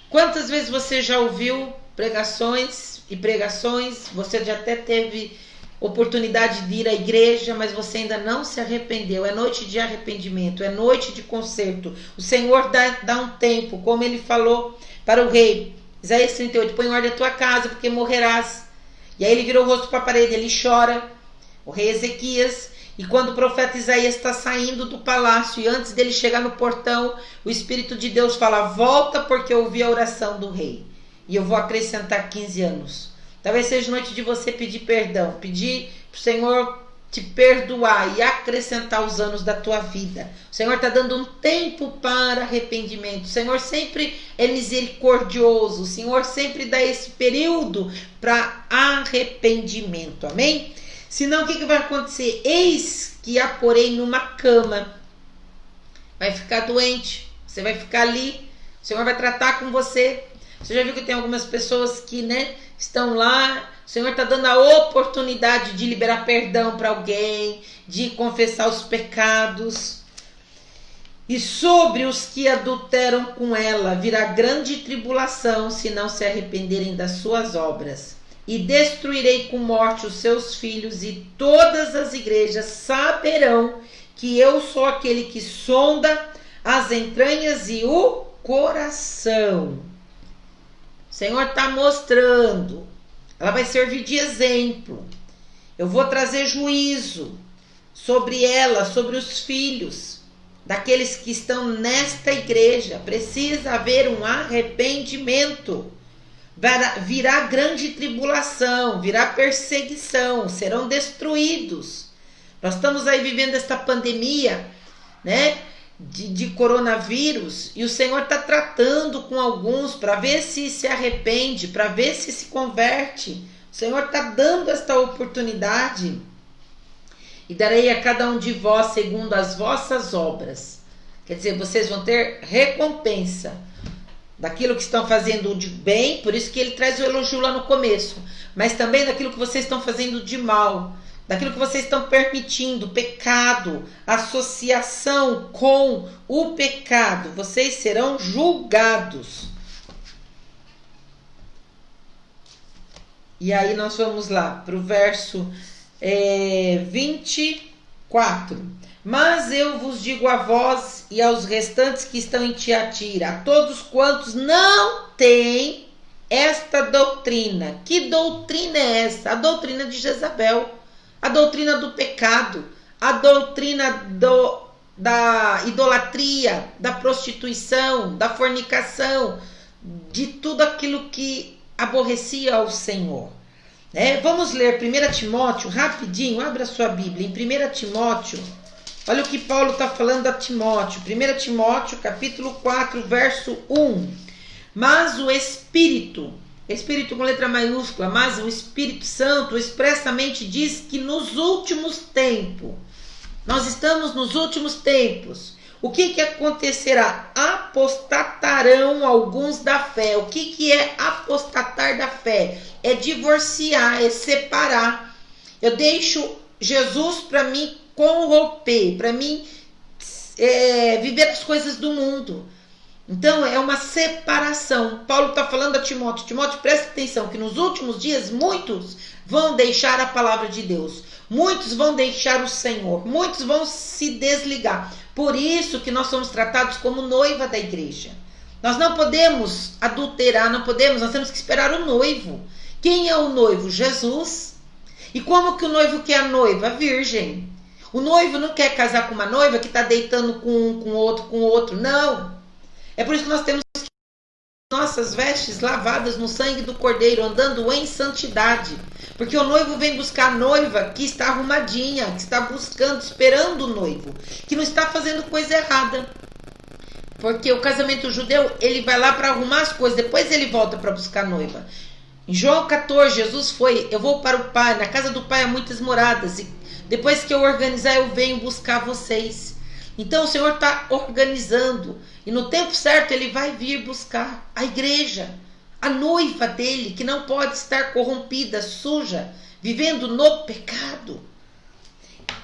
Quantas vezes você já ouviu pregações e pregações? Você já até teve oportunidade de ir à igreja, mas você ainda não se arrependeu. É noite de arrependimento, é noite de conserto. O Senhor dá um tempo, como ele falou para o rei. Isaías 38, põe em ordem a tua casa, porque morrerás. E aí ele virou o rosto para a parede, ele chora, o rei Ezequias. E quando o profeta Isaías está saindo do palácio, e antes dele chegar no portão, o Espírito de Deus fala, volta porque eu ouvi a oração do rei. E eu vou acrescentar 15 anos. Talvez seja noite de você pedir perdão, pedir para o Senhor te perdoar e acrescentar os anos da tua vida. O Senhor está dando um tempo para arrependimento. O Senhor sempre é misericordioso. O Senhor sempre dá esse período para arrependimento. Amém? Senão o que vai acontecer? Eis que a porei numa cama. Vai ficar doente. Você vai ficar ali. O Senhor vai tratar com você. Você já viu que tem algumas pessoas que, né, estão lá. O Senhor está dando a oportunidade de liberar perdão para alguém, de confessar os pecados. E sobre os que adulteram com ela virá grande tribulação, se não se arrependerem das suas obras. E destruirei com morte os seus filhos, e todas as igrejas saberão que eu sou aquele que sonda as entranhas e o coração. O Senhor está mostrando. Ela vai servir de exemplo. Eu vou trazer juízo sobre ela, sobre os filhos daqueles que estão nesta igreja. Precisa haver um arrependimento. Virá grande tribulação, virá perseguição, serão destruídos. Nós estamos aí vivendo esta pandemia, né, de coronavírus, e o Senhor está tratando com alguns para ver se arrepende, para ver se converte. O Senhor está dando esta oportunidade. E darei a cada um de vós segundo as vossas obras. Quer dizer, vocês vão ter recompensa daquilo que estão fazendo de bem, por isso que ele traz o elogio lá no começo, mas também daquilo que vocês estão fazendo de mal, daquilo que vocês estão permitindo, pecado, associação com o pecado, vocês serão julgados. E aí nós vamos lá para o verso 24. Mas eu vos digo a vós e aos restantes que estão em Tiatira, a todos quantos não têm esta doutrina. Que doutrina é essa? A doutrina de Jezabel, a doutrina do pecado, a doutrina da idolatria, da prostituição, da fornicação, de tudo aquilo que aborrecia ao Senhor. Vamos ler 1 Timóteo rapidinho, abra sua Bíblia em 1 Timóteo. Olha o que Paulo está falando a Timóteo. 1 Timóteo, capítulo 4, verso 1. Mas o Espírito com letra maiúscula, mas o Espírito Santo expressamente diz que nos últimos tempos, nós estamos nos últimos tempos. O que acontecerá? Apostatarão alguns da fé. O que é apostatar da fé? É divorciar, é separar. Eu deixo Jesus para mim corromper, para mim viver as coisas do mundo. Então é uma separação. Paulo está falando a Timóteo. Timóteo, presta atenção que nos últimos dias muitos vão deixar a palavra de Deus. Muitos vão deixar o Senhor. Muitos vão se desligar. Por isso que nós somos tratados como noiva da igreja. Nós não podemos adulterar, nós temos que esperar o noivo. Quem é o noivo? Jesus. E como que o noivo quer a noiva? Virgem. O noivo não quer casar com uma noiva que está deitando com um, com outro. Não. É por isso que nós temos nossas vestes lavadas no sangue do Cordeiro, andando em santidade. Porque o noivo vem buscar a noiva que está arrumadinha, que está buscando, esperando o noivo, que não está fazendo coisa errada. Porque o casamento judeu, ele vai lá para arrumar as coisas, depois ele volta para buscar a noiva. Em João 14, Jesus foi: eu vou para o Pai, na casa do Pai há muitas moradas, e depois que eu organizar, eu venho buscar vocês. Então o Senhor está organizando, e no tempo certo ele vai vir buscar a igreja, a noiva dele, que não pode estar corrompida, suja, vivendo no pecado.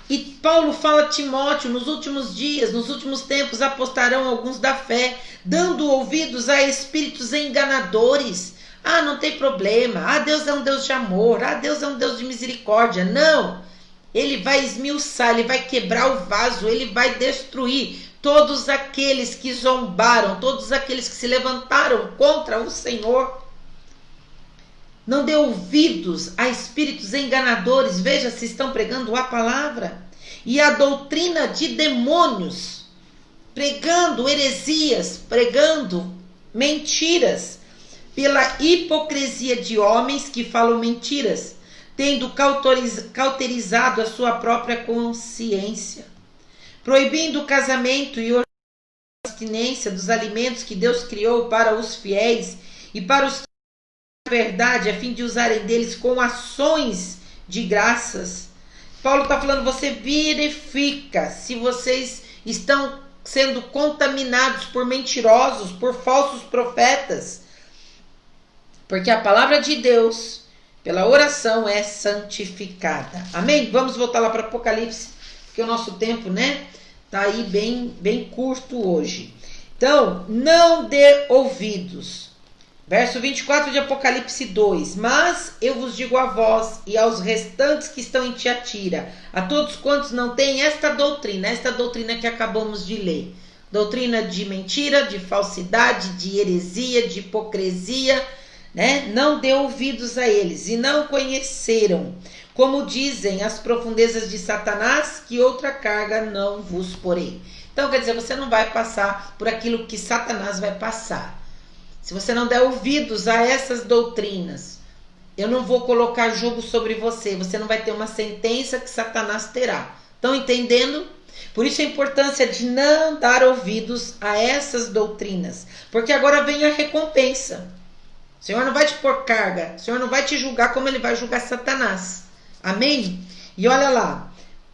E Paulo fala a Timóteo: nos últimos dias, nos últimos tempos, apostarão alguns da fé, dando ouvidos a espíritos enganadores. Não tem problema. Deus é um Deus de amor. Deus é um Deus de misericórdia. Não. Ele vai esmiuçar, ele vai quebrar o vaso, ele vai destruir todos aqueles que zombaram, todos aqueles que se levantaram contra o Senhor. Não dê ouvidos a espíritos enganadores. Veja se estão pregando a palavra. E a doutrina de demônios, pregando heresias, pregando mentiras, pela hipocrisia de homens que falam mentiras, tendo cauterizado a sua própria consciência, proibindo o casamento e a abstinência dos alimentos que Deus criou para os fiéis e para os verdade, a fim de usarem deles com ações de graças. Paulo está falando: você verifica se vocês estão sendo contaminados por mentirosos, por falsos profetas, porque a palavra de Deus, pela oração, é santificada. Amém? Vamos voltar lá para Apocalipse, porque o nosso tempo, Tá aí bem curto hoje. Então, não dê ouvidos. Verso 24 de Apocalipse 2. Mas eu vos digo a vós e aos restantes que estão em Tiatira, a todos quantos não têm esta doutrina que acabamos de ler. Doutrina de mentira, de falsidade, de heresia, de hipocrisia, né? Não dê ouvidos a eles e não conheceram, como dizem as profundezas de Satanás, que outra carga não vos porei. Então, quer dizer, você não vai passar por aquilo que Satanás vai passar. Se você não der ouvidos a essas doutrinas, eu não vou colocar jugo sobre você. Você não vai ter uma sentença que Satanás terá. Estão entendendo? Por isso a importância de não dar ouvidos a essas doutrinas. Porque agora vem a recompensa. O Senhor não vai te pôr carga. O Senhor não vai te julgar como ele vai julgar Satanás. Amém? E olha lá.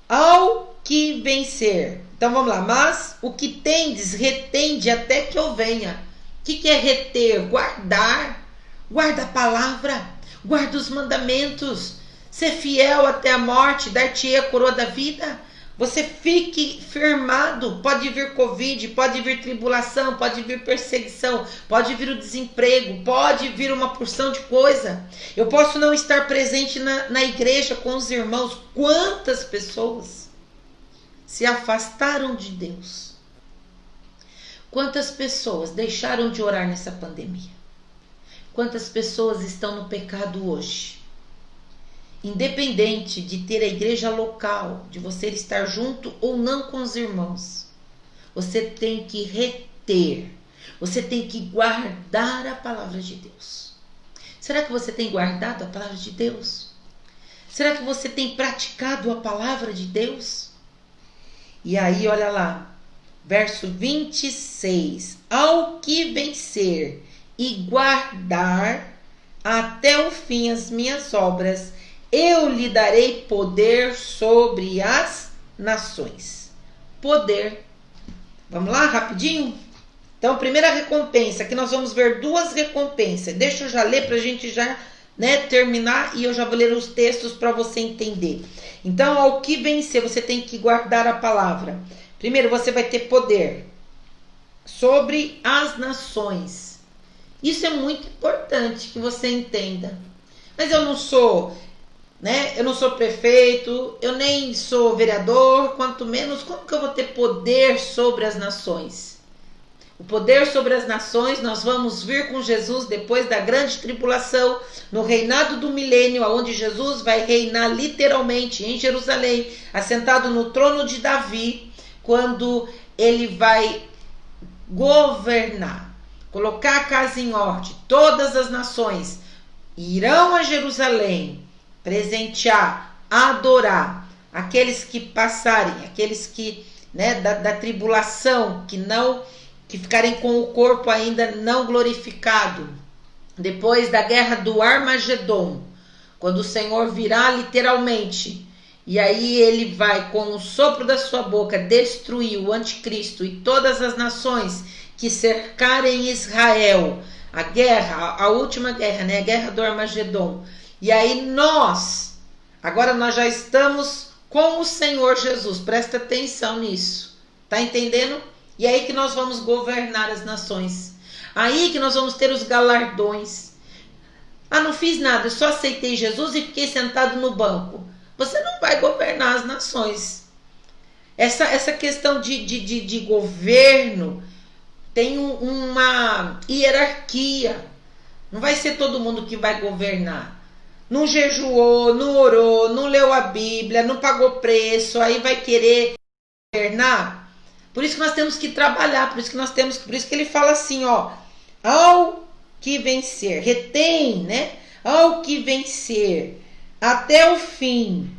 Ao que vencer. Então vamos lá. Mas o que tendes, retende até que eu venha. O que é reter? Guardar. Guarda a palavra. Guarda os mandamentos. Ser fiel até a morte. Dar-te-ei a coroa da vida. Você fique firmado. Pode vir Covid, pode vir tribulação, pode vir perseguição, pode vir o desemprego, pode vir uma porção de coisa. Eu posso não estar presente na igreja com os irmãos. Quantas pessoas se afastaram de Deus? Quantas pessoas deixaram de orar nessa pandemia? Quantas pessoas estão no pecado hoje? Independente de ter a igreja local, de você estar junto ou não com os irmãos, você tem que reter, você tem que guardar a palavra de Deus. Será que você tem guardado a palavra de Deus? Será que você tem praticado a palavra de Deus? E aí, olha lá, verso 26. Ao que vencer e guardar até o fim as minhas obras, eu lhe darei poder sobre as nações. Poder. Vamos lá, rapidinho? Então, primeira recompensa, aqui nós vamos ver duas recompensas. Deixa eu já ler para a gente já terminar e eu já vou ler os textos para você entender. Então, ao que vencer, você tem que guardar a palavra. Primeiro, você vai ter poder sobre as nações. Isso é muito importante que você entenda. Mas eu não sou... Eu não sou prefeito, eu nem sou vereador, quanto menos, como que eu vou ter poder sobre as nações? O poder sobre as nações nós vamos vir com Jesus depois da grande tribulação, no reinado do milênio, onde Jesus vai reinar literalmente em Jerusalém, assentado no trono de Davi, quando ele vai governar, colocar a casa em ordem. Todas as nações irão a Jerusalém, presentear, adorar aqueles que passarem, aqueles que da tribulação, que ficarem com o corpo ainda não glorificado, depois da guerra do Armagedon, quando o Senhor virá literalmente, e aí ele vai com o sopro da sua boca destruir o anticristo e todas as nações que cercarem Israel, a guerra, a última guerra, a guerra do Armagedon. E aí agora nós já estamos com o Senhor Jesus. Presta atenção nisso. Tá entendendo? E aí que nós vamos governar as nações. Aí que nós vamos ter os galardões. Ah, não fiz nada, eu só aceitei Jesus e fiquei sentado no banco. Você não vai governar as nações. Essa questão de governo tem uma hierarquia. Não vai ser todo mundo que vai governar. Não jejuou, não orou, não leu a Bíblia, não pagou preço, aí vai querer governar. Por isso que nós temos que trabalhar, por isso que ele fala assim, ao que vencer, retém, ao que vencer, até o fim,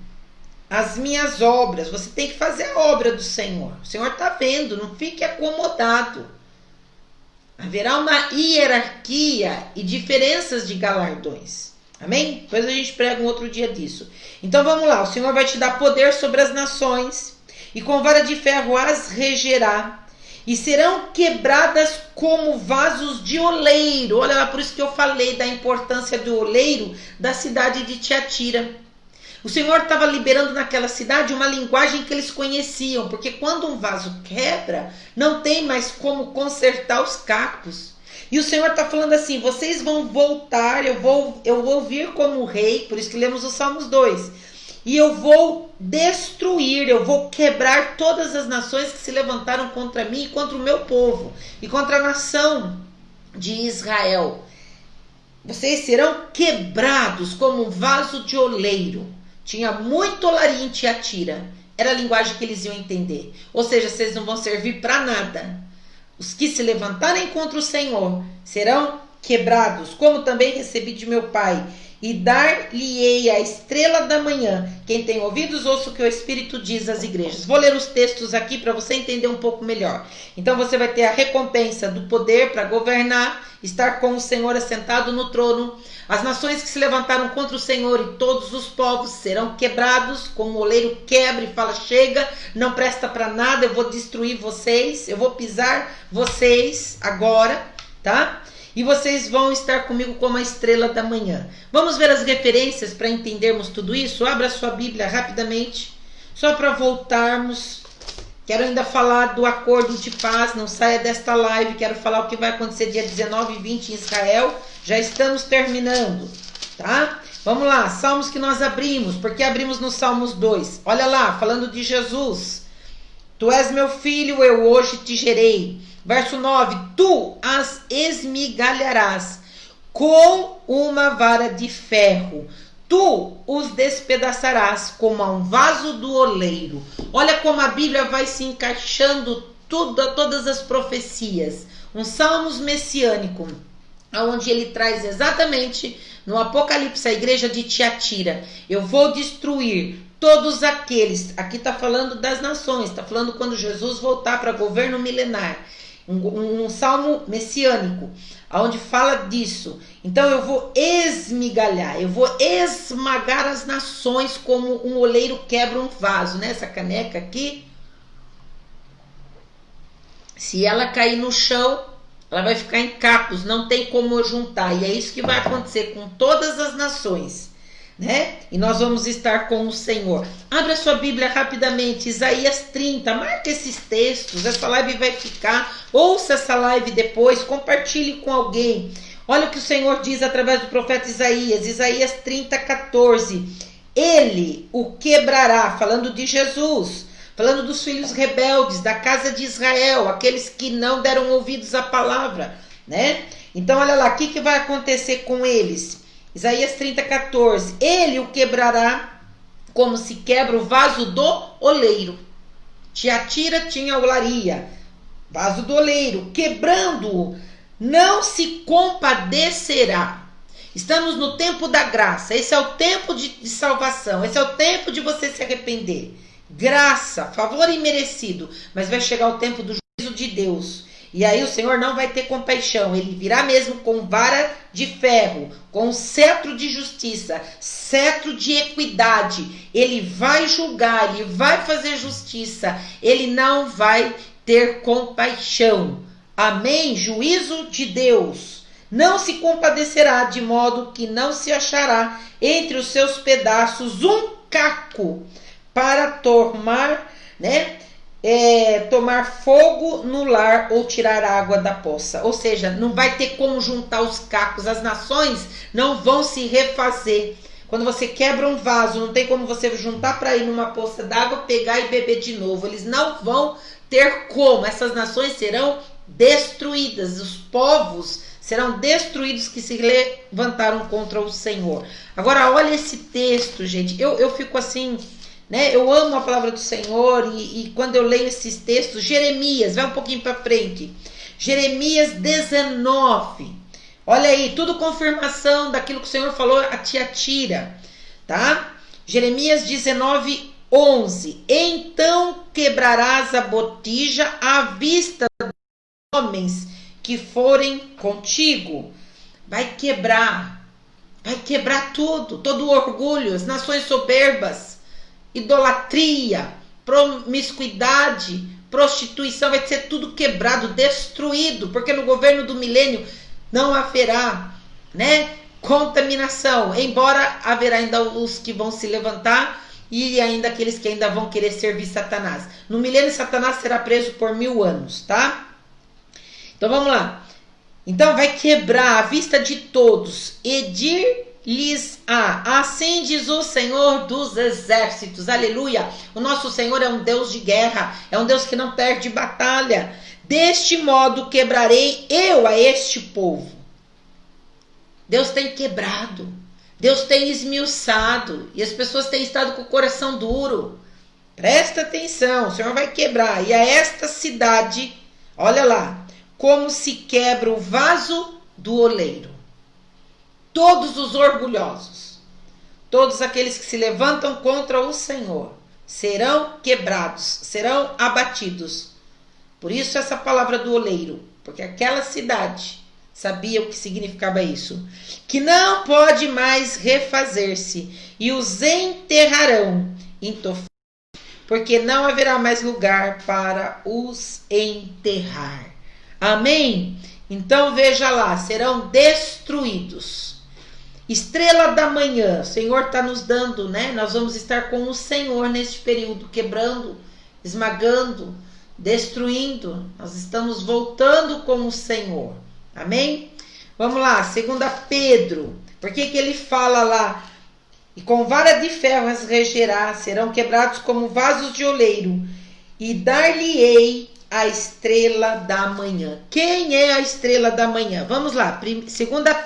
as minhas obras. Você tem que fazer a obra do Senhor. O Senhor está vendo, não fique acomodado. Haverá uma hierarquia e diferenças de galardões. Amém? Depois a gente prega um outro dia disso. Então vamos lá, o Senhor vai te dar poder sobre as nações, e com vara de ferro as regerá, e serão quebradas como vasos de oleiro. Olha lá, por isso que eu falei da importância do oleiro da cidade de Tiatira. O Senhor estava liberando naquela cidade uma linguagem que eles conheciam, porque quando um vaso quebra, não tem mais como consertar os cacos. E o Senhor está falando assim, vocês vão voltar, eu vou vir como rei, por isso que lemos o Salmos 2. E eu vou destruir, eu vou quebrar todas as nações que se levantaram contra mim e contra o meu povo, e contra a nação de Israel. Vocês serão quebrados como um vaso de oleiro. Tinha muito olaria em Tiatira. Era a linguagem que eles iam entender. Ou seja, vocês não vão servir para nada. Os que se levantarem contra o Senhor serão quebrados, como também recebi de meu Pai. E dar-lhe-ei a estrela da manhã. Quem tem ouvidos, ouça o que o Espírito diz às igrejas. Vou ler os textos aqui para você entender um pouco melhor. Então você vai ter a recompensa do poder para governar, estar com o Senhor assentado no trono. As nações que se levantaram contra o Senhor e todos os povos serão quebrados, como o oleiro quebra e fala, chega, não presta para nada, eu vou destruir vocês, eu vou pisar vocês agora, tá? E vocês vão estar comigo como a estrela da manhã. Vamos ver as referências para entendermos tudo isso? Abra sua Bíblia rapidamente, só para voltarmos. Quero ainda falar do acordo de paz, não saia desta live, quero falar o que vai acontecer dia 19 e 20 em Israel. Já estamos terminando, tá? Vamos lá, Salmos que nós abrimos, porque abrimos no Salmos 2. Olha lá, falando de Jesus. Tu és meu filho, eu hoje te gerei. Verso 9, tu as esmigalharás com uma vara de ferro. Tu os despedaçarás como a um vaso do oleiro. Olha como a Bíblia vai se encaixando todas as profecias. Um salmos messiânico, onde ele traz exatamente no Apocalipse a igreja de Tiatira. Eu vou destruir todos aqueles, aqui está falando das nações, está falando quando Jesus voltar para governo milenar. Um salmo messiânico, onde fala disso. Então eu vou esmigalhar, eu vou esmagar as nações como um oleiro quebra um vaso, né? Essa caneca aqui, se ela cair no chão, ela vai ficar em cacos, não tem como eu juntar. E é isso que vai acontecer com todas as nações, né? E nós vamos estar com o Senhor. Abra sua Bíblia rapidamente, Isaías 30, marca esses textos, essa live vai ficar, ouça essa live depois, compartilhe com alguém. Olha o que o Senhor diz através do profeta Isaías, Isaías 30, 14. Ele o quebrará, falando de Jesus, falando dos filhos rebeldes, da casa de Israel, aqueles que não deram ouvidos à palavra, né? Então olha lá, o que vai acontecer com eles? Isaías 30, 14. Ele o quebrará como se quebra o vaso do oleiro. Tiatira tinha olaria, vaso do oleiro, quebrando-o, não se compadecerá. Estamos no tempo da graça, esse é o tempo de salvação, esse é o tempo de você se arrepender. Graça, favor imerecido, mas vai chegar o tempo do juízo de Deus. E aí o Senhor não vai ter compaixão, ele virá mesmo com vara de ferro, com cetro de justiça, cetro de equidade. Ele vai julgar, ele vai fazer justiça, ele não vai ter compaixão. Amém? Juízo de Deus. Não se compadecerá, de modo que não se achará entre os seus pedaços um caco para tomar, tomar fogo no lar ou tirar água da poça. Ou seja, não vai ter como juntar os cacos, as nações não vão se refazer. Quando você quebra um vaso, não tem como você juntar para ir numa poça d'água, pegar e beber de novo. Eles não vão ter como. Essas nações serão destruídas, os povos serão destruídos que se levantaram contra o Senhor. Agora olha esse texto, gente, eu fico assim, né? Eu amo a palavra do Senhor e quando eu leio esses textos, Jeremias, vai um pouquinho para frente, Jeremias 19, olha aí, tudo confirmação daquilo que o Senhor falou a Tiatira, tá? Jeremias 19, 11, então quebrarás a botija à vista dos homens que forem contigo. Vai quebrar tudo, todo o orgulho, as nações soberbas, idolatria, promiscuidade, prostituição, vai ser tudo quebrado, destruído, porque no governo do milênio não haverá, contaminação, embora haverá ainda os que vão se levantar e ainda aqueles que ainda vão querer servir Satanás. No milênio, Satanás será preso por 1000 anos, tá? Então vamos lá. Então vai quebrar à vista de todos e dir-lhes-á: assim diz o Senhor dos exércitos. Aleluia! O nosso Senhor é um Deus de guerra, é um Deus que não perde batalha. Deste modo quebrarei eu a este povo. Deus tem quebrado, Deus tem esmiuçado, e as pessoas têm estado com o coração duro. Presta atenção, o Senhor vai quebrar. E a esta cidade, olha lá, como se quebra o vaso do oleiro. Todos os orgulhosos, todos aqueles que se levantam contra o Senhor, serão quebrados, serão abatidos. Por isso essa palavra do oleiro, porque aquela cidade sabia o que significava isso, que não pode mais refazer-se, e os enterrarão em Tofete, porque não haverá mais lugar para os enterrar. Amém? Então veja lá, serão destruídos. Estrela da manhã, o Senhor está nos dando, né? Nós vamos estar com o Senhor neste período, quebrando, esmagando, destruindo. Nós estamos voltando com o Senhor. Amém? Vamos lá, 2 Pedro. Por que ele fala lá? E com vara de ferro as regerá, serão quebrados como vasos de oleiro, e dar-lhe-ei a estrela da manhã. Quem é a estrela da manhã? Vamos lá, 2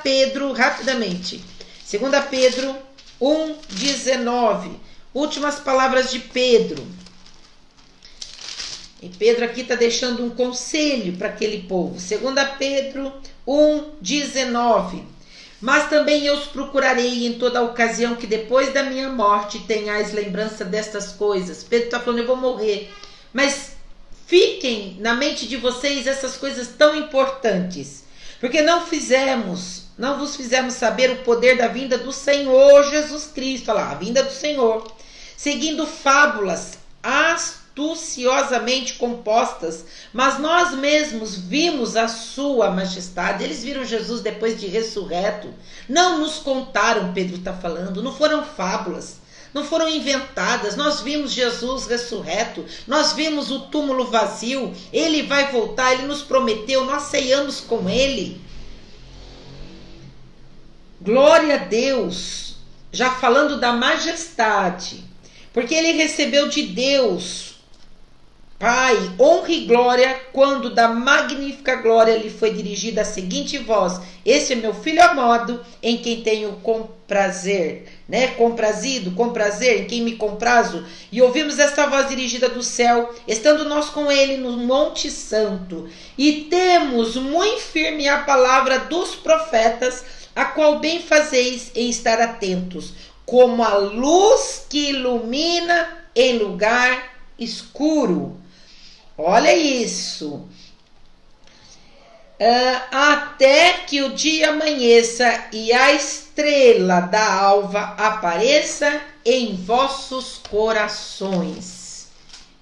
Pedro, rapidamente. 2 Pedro 1,19. Últimas palavras de Pedro. E Pedro aqui está deixando um conselho para aquele povo. 2 Pedro 1,19. Mas também eu os procurarei em toda ocasião que depois da minha morte tenhais lembrança destas coisas. Pedro está falando, eu vou morrer. Mas fiquem na mente de vocês essas coisas tão importantes. Porque não vos fizemos saber o poder da vinda do Senhor Jesus Cristo. Olha lá, a vinda do Senhor. Seguindo fábulas astuciosamente compostas, mas nós mesmos vimos a sua majestade. Eles viram Jesus depois de ressurreto. Não nos contaram, Pedro está falando, não foram fábulas, não foram inventadas. Nós vimos Jesus ressurreto, nós vimos o túmulo vazio, ele vai voltar, ele nos prometeu, nós ceiamos com ele. Glória a Deus, já falando da majestade, porque ele recebeu de Deus Pai, honra e glória, quando da magnífica glória lhe foi dirigida a seguinte voz: esse é meu filho amado, em quem tenho comprazer, né? Com prazer, em quem me comprazo. E ouvimos esta voz dirigida do céu, estando nós com ele no Monte Santo, e temos muito firme a palavra dos profetas, a qual bem fazeis em estar atentos, como a luz que ilumina em lugar escuro. Olha isso. Até que o dia amanheça e a estrela da alva apareça em vossos corações.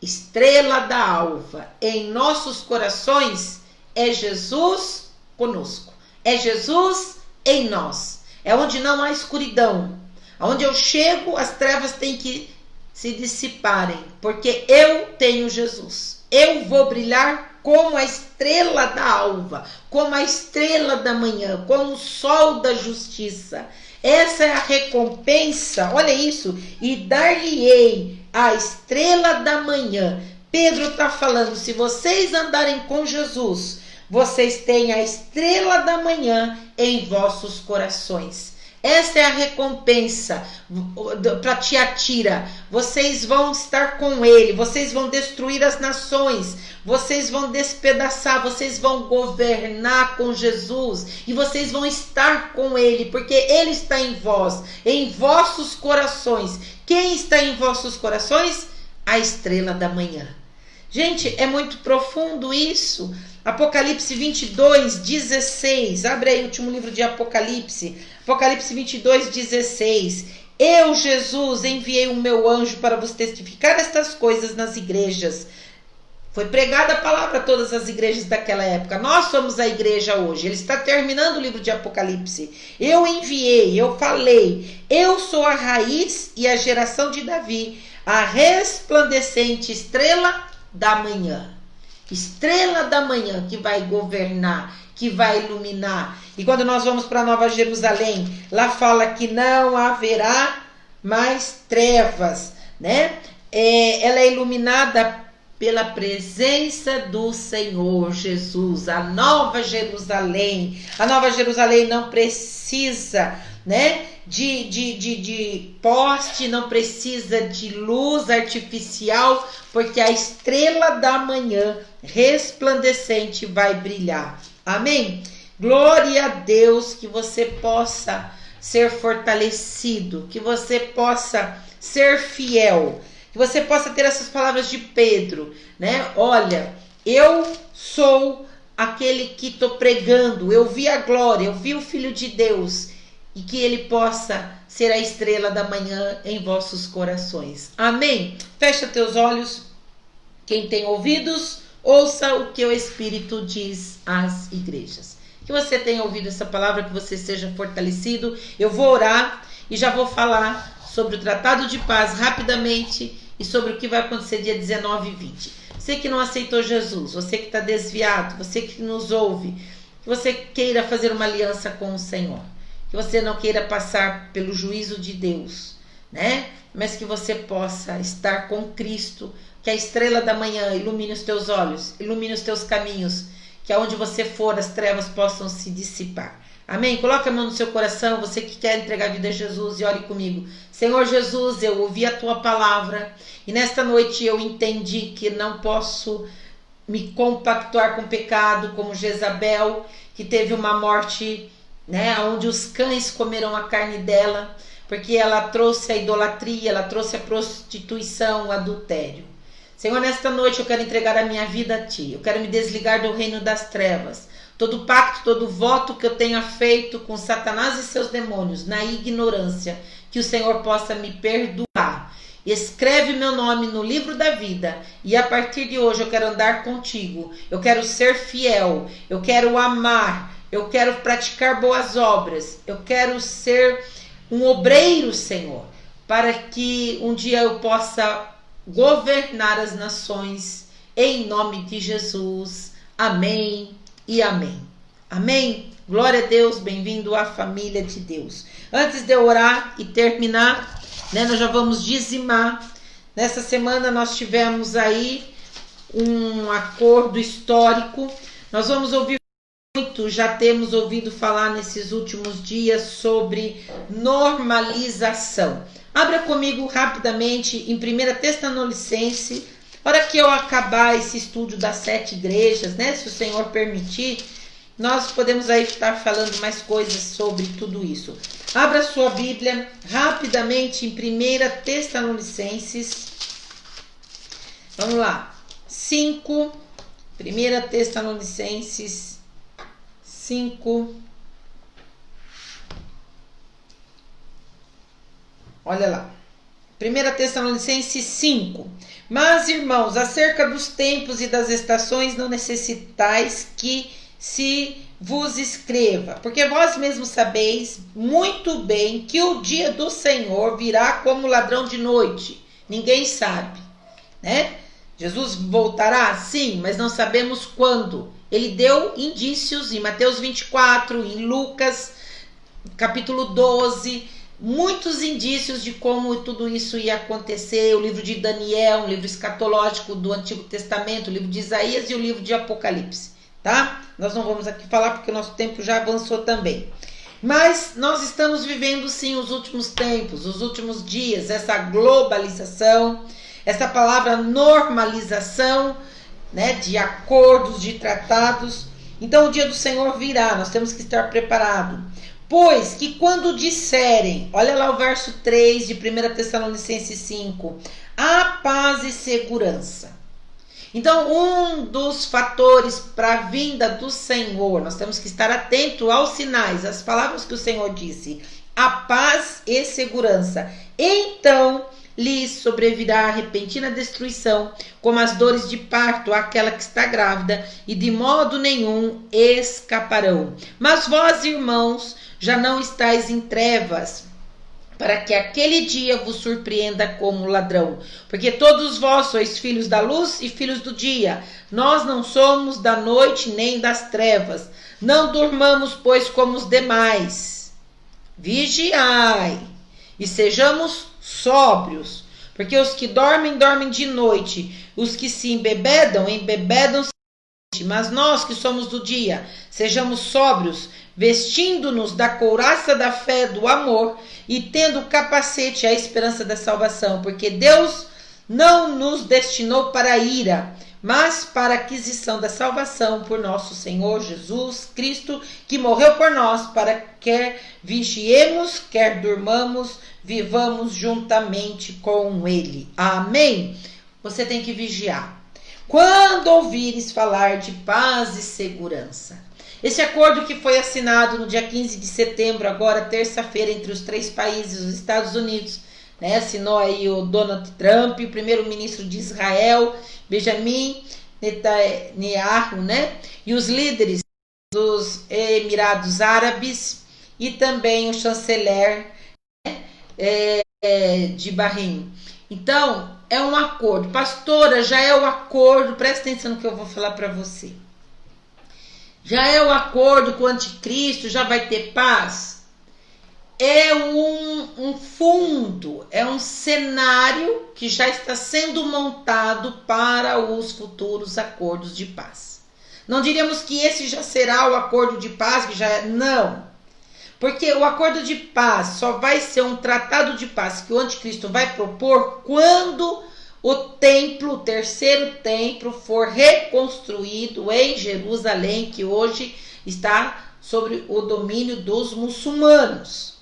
Estrela da alva em nossos corações é Jesus conosco. É Jesus em nós. É onde não há escuridão. Onde eu chego, as trevas têm que se dissiparem, porque eu tenho Jesus. Eu vou brilhar como a estrela da alva, como a estrela da manhã, como o sol da justiça. Essa é a recompensa, olha isso, e dar-lhe-ei a estrela da manhã. Pedro está falando, se vocês andarem com Jesus, vocês têm a estrela da manhã em vossos corações. Essa é a recompensa para Tiatira. Vocês vão estar com ele, vocês vão destruir as nações, vocês vão despedaçar, vocês vão governar com Jesus e vocês vão estar com ele, porque ele está em vós, em vossos corações. Quem está em vossos corações? A estrela da manhã. Gente, é muito profundo isso. Apocalipse 22:16. Abre aí o último livro de Apocalipse. Apocalipse 22:16. Eu, Jesus, enviei o meu anjo para vos testificar estas coisas nas igrejas. Foi pregada a palavra a todas as igrejas daquela época. Nós somos a igreja hoje. Ele está terminando o livro de Apocalipse. Eu enviei, eu falei. Eu sou a raiz e a geração de Davi, a resplandecente estrela da manhã. Estrela da manhã que vai governar, que vai iluminar. E quando nós vamos para Nova Jerusalém, lá fala que não haverá mais trevas, né? Ela é iluminada pela presença do Senhor Jesus, a Nova Jerusalém. A Nova Jerusalém não precisa, né, de poste, não precisa de luz artificial, porque a estrela da manhã resplandecente vai brilhar. Amém? Glória a Deus, que você possa ser fortalecido, que você possa ser fiel, que você possa ter essas palavras de Pedro, né? Olha, eu sou aquele que estou pregando, eu vi a glória, eu vi o Filho de Deus, e que ele possa ser a estrela da manhã em vossos corações. Amém? Fecha teus olhos. Quem tem ouvidos, ouça o que o Espírito diz às igrejas. Que você tenha ouvido essa palavra, que você seja fortalecido. Eu vou orar e já vou falar sobre o Tratado de Paz rapidamente e sobre o que vai acontecer dia 19 e 20. Você que não aceitou Jesus, você que está desviado, você que nos ouve, que você queira fazer uma aliança com o Senhor. Que você não queira passar pelo juízo de Deus, né? Mas que você possa estar com Cristo, que a estrela da manhã ilumine os teus olhos, ilumine os teus caminhos, que aonde você for as trevas possam se dissipar. Amém? Coloque a mão no seu coração, você que quer entregar a vida a Jesus, e ore comigo. Senhor Jesus, eu ouvi a tua palavra e nesta noite eu entendi que não posso me compactuar com o pecado como Jezabel, que teve uma morte, né, onde os cães comeram a carne dela, porque ela trouxe a idolatria, ela trouxe a prostituição, o adultério. Senhor, nesta noite eu quero entregar a minha vida a Ti, eu quero me desligar do reino das trevas, todo pacto, todo voto que eu tenha feito com Satanás e seus demônios, na ignorância, que o Senhor possa me perdoar. Escreve meu nome no livro da vida, e a partir de hoje eu quero andar contigo, eu quero ser fiel, eu quero amar, eu quero praticar boas obras, eu quero ser um obreiro, Senhor, para que um dia eu possa governar as nações, em nome de Jesus. Amém e amém. Amém? Glória a Deus, bem-vindo à família de Deus. Antes de eu orar e terminar, né, nós já vamos dizimar. Nessa semana nós tivemos aí um acordo histórico, nós vamos ouvir muito, já temos ouvido falar nesses últimos dias sobre normalização. Abra comigo rapidamente em 1 Tessalonicenses, para que eu acabar esse estudo das 7 igrejas, né? Se o Senhor permitir, nós podemos aí estar falando mais coisas sobre tudo isso. Abra sua Bíblia rapidamente em 1 Tessalonicenses. Vamos lá. 5. 1 Tessalonicenses 5. Olha lá. 1 Tessalonicenses 5. Mas, irmãos, acerca dos tempos e das estações não necessitais que se vos escreva, porque vós mesmos sabeis muito bem que o dia do Senhor virá como ladrão de noite. Ninguém sabe, né? Jesus voltará? Sim, mas não sabemos quando. Ele deu indícios em Mateus 24, em Lucas, capítulo 12, muitos indícios de como tudo isso ia acontecer. O livro de Daniel, um livro escatológico do Antigo Testamento, o livro de Isaías e o livro de Apocalipse, tá? Nós não vamos aqui falar porque o nosso tempo já avançou também. Mas nós estamos vivendo sim os últimos tempos, os últimos dias, essa globalização, essa palavra normalização, né, de acordos, de tratados. Então o dia do Senhor virá, nós temos que estar preparados. Pois que quando disserem, olha lá o verso 3 de 1 Tessalonicenses 5, a paz e segurança. Então, um dos fatores para a vinda do Senhor, nós temos que estar atento aos sinais, às palavras que o Senhor disse, a paz e segurança. Então lhes sobrevirá repentina destruição, como as dores de parto àquela que está grávida, e de modo nenhum escaparão. Mas vós, irmãos, já não estáis em trevas, para que aquele dia vos surpreenda como ladrão. Porque todos vós sois filhos da luz e filhos do dia. Nós não somos da noite nem das trevas. Não durmamos, pois, como os demais. Vigiai e sejamos sóbrios. Porque os que dormem, dormem de noite. Os que se embebedam, embebedam-se de noite. Mas nós que somos do dia, sejamos sóbrios, vestindo-nos da couraça da fé, do amor, e tendo o capacete, a esperança da salvação, porque Deus não nos destinou para a ira, mas para a aquisição da salvação por nosso Senhor Jesus Cristo, que morreu por nós, para que quer vigiemos, quer durmamos, vivamos juntamente com Ele. Amém? Você tem que vigiar. Quando ouvires falar de paz e segurança. Esse acordo que foi assinado no dia 15 de setembro, agora terça-feira, entre os 3 países, os Estados Unidos, né? Assinou aí o Donald Trump, o primeiro-ministro de Israel, Benjamin Netanyahu, né? E os líderes dos Emirados Árabes e também o chanceler, né? De Bahrein. Então, é um acordo. Pastora, já é o acordo, presta atenção no que eu vou falar para você. Já é o acordo com o anticristo, já vai ter paz? É um fundo, é um cenário que já está sendo montado para os futuros acordos de paz. Não diríamos que esse já será o acordo de paz, que já é, não. Porque o acordo de paz só vai ser um tratado de paz que o anticristo vai propor quando o templo, o terceiro templo, for reconstruído em Jerusalém, que hoje está sob o domínio dos muçulmanos.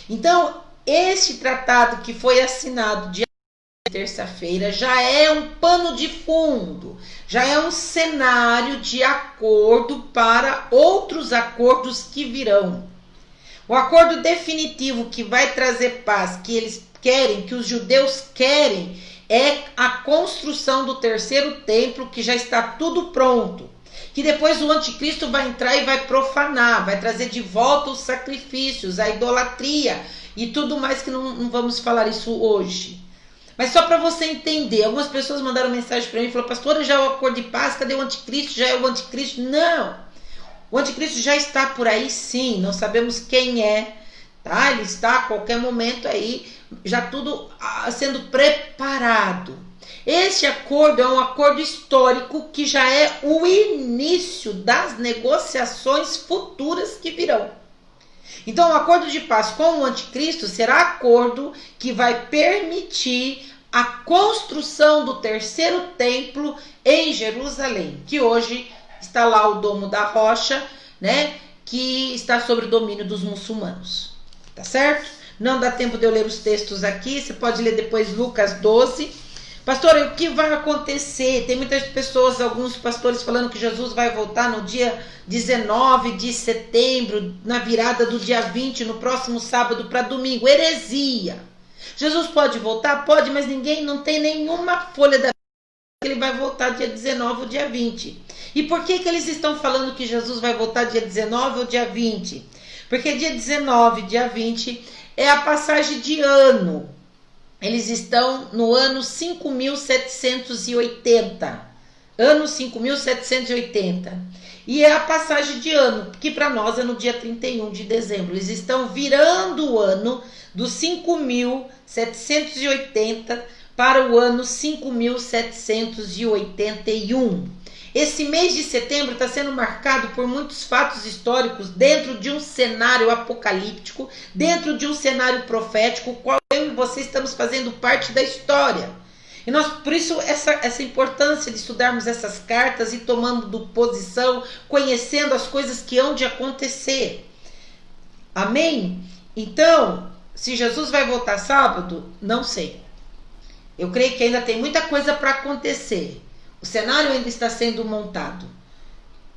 Então, esse tratado que foi assinado dia terça-feira já é um pano de fundo, já é um cenário de acordo para outros acordos que virão. O acordo definitivo que vai trazer paz, que eles querem, que os judeus querem, é a construção do terceiro templo, que já está tudo pronto. Que depois o anticristo vai entrar e vai profanar, vai trazer de volta os sacrifícios, a idolatria e tudo mais, que não vamos falar isso hoje. Mas só para você entender, algumas pessoas mandaram mensagem para mim e falaram: pastora, já é o acordo de paz, cadê o anticristo? Já é o anticristo? Não! O anticristo já está por aí, sim, não sabemos quem é, tá? Ele está a qualquer momento aí, já tudo sendo preparado. Este acordo é um acordo histórico que já é o início das negociações futuras que virão. Então, o acordo de paz com o anticristo será acordo que vai permitir a construção do terceiro templo em Jerusalém, que hoje está lá o Domo da Rocha, né, que está sob o domínio dos muçulmanos. Tá certo? Não dá tempo de eu ler os textos aqui, você pode ler depois Lucas 12. Pastor, o que vai acontecer? Tem muitas pessoas, alguns pastores falando que Jesus vai voltar no dia 19 de setembro, na virada do dia 20, no próximo sábado para domingo. Heresia! Jesus pode voltar? Pode, mas ninguém, não tem nenhuma folha da Bíblia que ele vai voltar dia 19 ou dia 20. E por que eles estão falando que Jesus vai voltar dia 19 ou dia 20? Porque dia 19, dia 20 é a passagem de ano. Eles estão no ano 5.780. Ano 5.780. E é a passagem de ano, que para nós é no dia 31 de dezembro. Eles estão virando o ano do 5.780 para o ano 5.781. Esse mês de setembro está sendo marcado por muitos fatos históricos dentro de um cenário apocalíptico, dentro de um cenário profético, qual eu e você estamos fazendo parte da história. E nós, por isso, essa importância de estudarmos essas cartas e tomando posição, conhecendo as coisas que hão de acontecer. Amém? Então, se Jesus vai voltar sábado, não sei. Eu creio que ainda tem muita coisa para acontecer. O cenário ainda está sendo montado,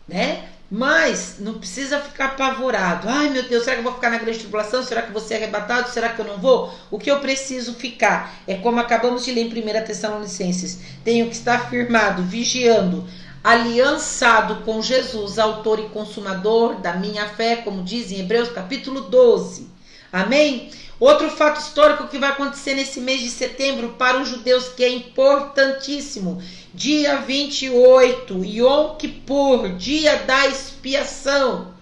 né? Mas não precisa ficar apavorado. Ai, meu Deus, será que eu vou ficar na grande tribulação? Será que eu vou ser arrebatado? Será que eu não vou? O que eu preciso ficar é como acabamos de ler em 1 Tessalonicenses. Tenho que estar firmado, vigiando, aliançado com Jesus, autor e consumador da minha fé, como diz em Hebreus capítulo 12. Amém? Outro fato histórico que vai acontecer nesse mês de setembro para os judeus, que é importantíssimo. Dia 28, Yom Kippur, dia da expiação.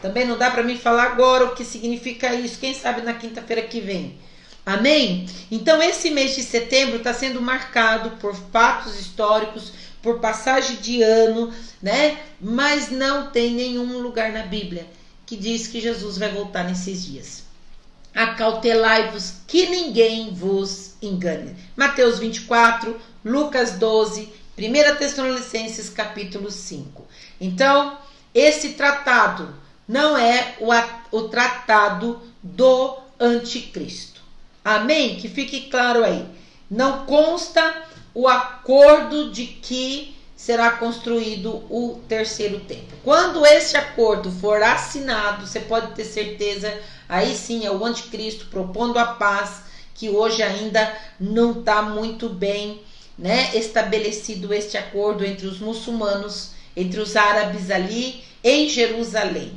Também não dá para mim falar agora o que significa isso. Quem sabe na quinta-feira que vem. Amém? Então esse mês de setembro está sendo marcado por fatos históricos, por passagem de ano, né? Mas não tem nenhum lugar na Bíblia que diz que Jesus vai voltar nesses dias. Acautelai-vos que ninguém vos engane. Mateus 24, Lucas 12, 1 Tessalonicenses capítulo 5. Então, esse tratado não é o tratado do anticristo. Amém? Que fique claro aí. Não consta o acordo de que será construído o terceiro templo. Quando esse acordo for assinado, você pode ter certeza, aí sim é o anticristo propondo a paz, que hoje ainda não está muito bem, né, estabelecido este acordo entre os muçulmanos, entre os árabes ali em Jerusalém.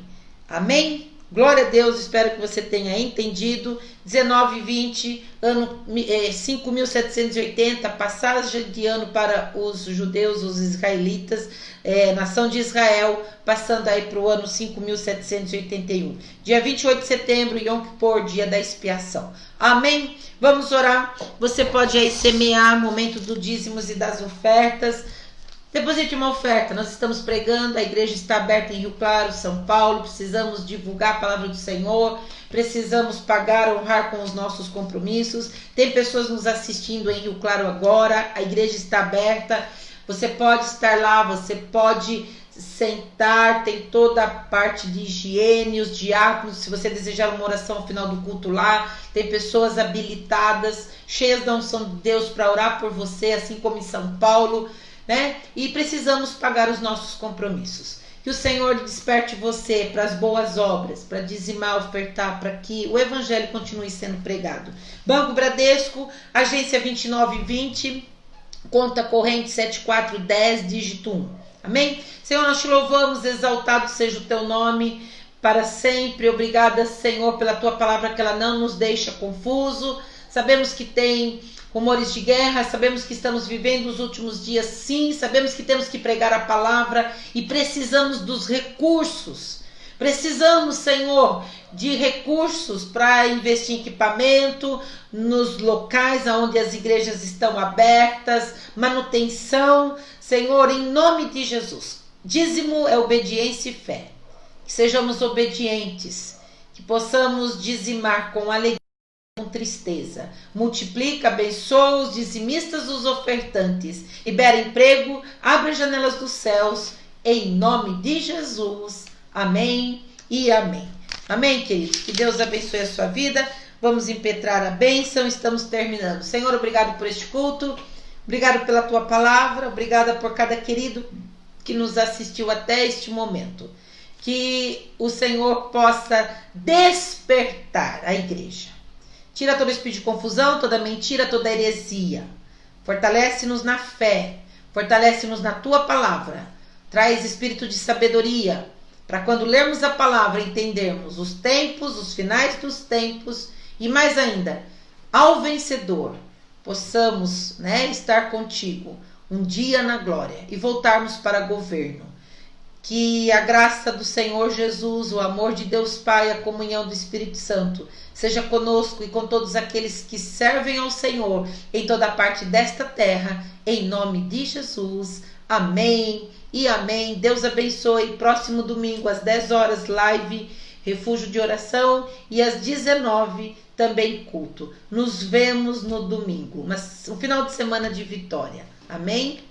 Amém? Glória a Deus, espero que você tenha entendido. 1920, ano 5.780, passagem de ano para os judeus, os israelitas, nação de Israel, passando aí para o ano 5.781. Dia 28 de setembro, Yom Kippur, dia da expiação. Amém? Vamos orar. Você pode aí semear, momento do dízimos e das ofertas. Deposite uma oferta, nós estamos pregando, a igreja está aberta em Rio Claro, São Paulo, precisamos divulgar a palavra do Senhor, precisamos pagar, honrar com os nossos compromissos. Tem pessoas nos assistindo em Rio Claro agora, a igreja está aberta, você pode estar lá, você pode sentar, tem toda a parte de higiene, os diáconos, se você desejar uma oração ao final do culto lá, tem pessoas habilitadas, cheias da unção de Deus para orar por você, assim como em São Paulo, né? E precisamos pagar os nossos compromissos. Que o Senhor desperte você para as boas obras, para dizimar, ofertar, para que o evangelho continue sendo pregado. Banco Bradesco, agência 2920, conta corrente 7410, dígito 1. Amém? Senhor, nós te louvamos, exaltado seja o teu nome para sempre. Obrigada, Senhor, pela tua palavra, que ela não nos deixa confuso. Sabemos que tem rumores de guerra, sabemos que estamos vivendo os últimos dias, sim, sabemos que temos que pregar a palavra e precisamos dos recursos. Precisamos, Senhor, de recursos para investir em equipamento, nos locais onde as igrejas estão abertas, manutenção, Senhor, em nome de Jesus. Dízimo é obediência e fé. Que sejamos obedientes, que possamos dizimar com alegria, com tristeza. Multiplica, abençoa os dizimistas, os ofertantes. Libera emprego, abre as janelas dos céus, em nome de Jesus. Amém e amém. Amém, queridos? Que Deus abençoe a sua vida. Vamos impetrar a bênção. Estamos terminando. Senhor, obrigado por este culto. Obrigado pela tua palavra. Obrigada por cada querido que nos assistiu até este momento. Que o Senhor possa despertar a igreja. Tira todo espírito de confusão, toda mentira, toda heresia. Fortalece-nos na fé. Fortalece-nos na tua palavra. Traz espírito de sabedoria, para quando lermos a palavra entendermos os tempos, os finais dos tempos e mais ainda, ao vencedor, possamos, estar contigo um dia na glória e voltarmos para governo. Que a graça do Senhor Jesus, o amor de Deus Pai, a comunhão do Espírito Santo seja conosco e com todos aqueles que servem ao Senhor em toda parte desta terra, em nome de Jesus. Amém e amém. Deus abençoe. Próximo domingo às 10 horas, live Refúgio de Oração, e às 19 também culto. Nos vemos no domingo, mas um final de semana de vitória. Amém?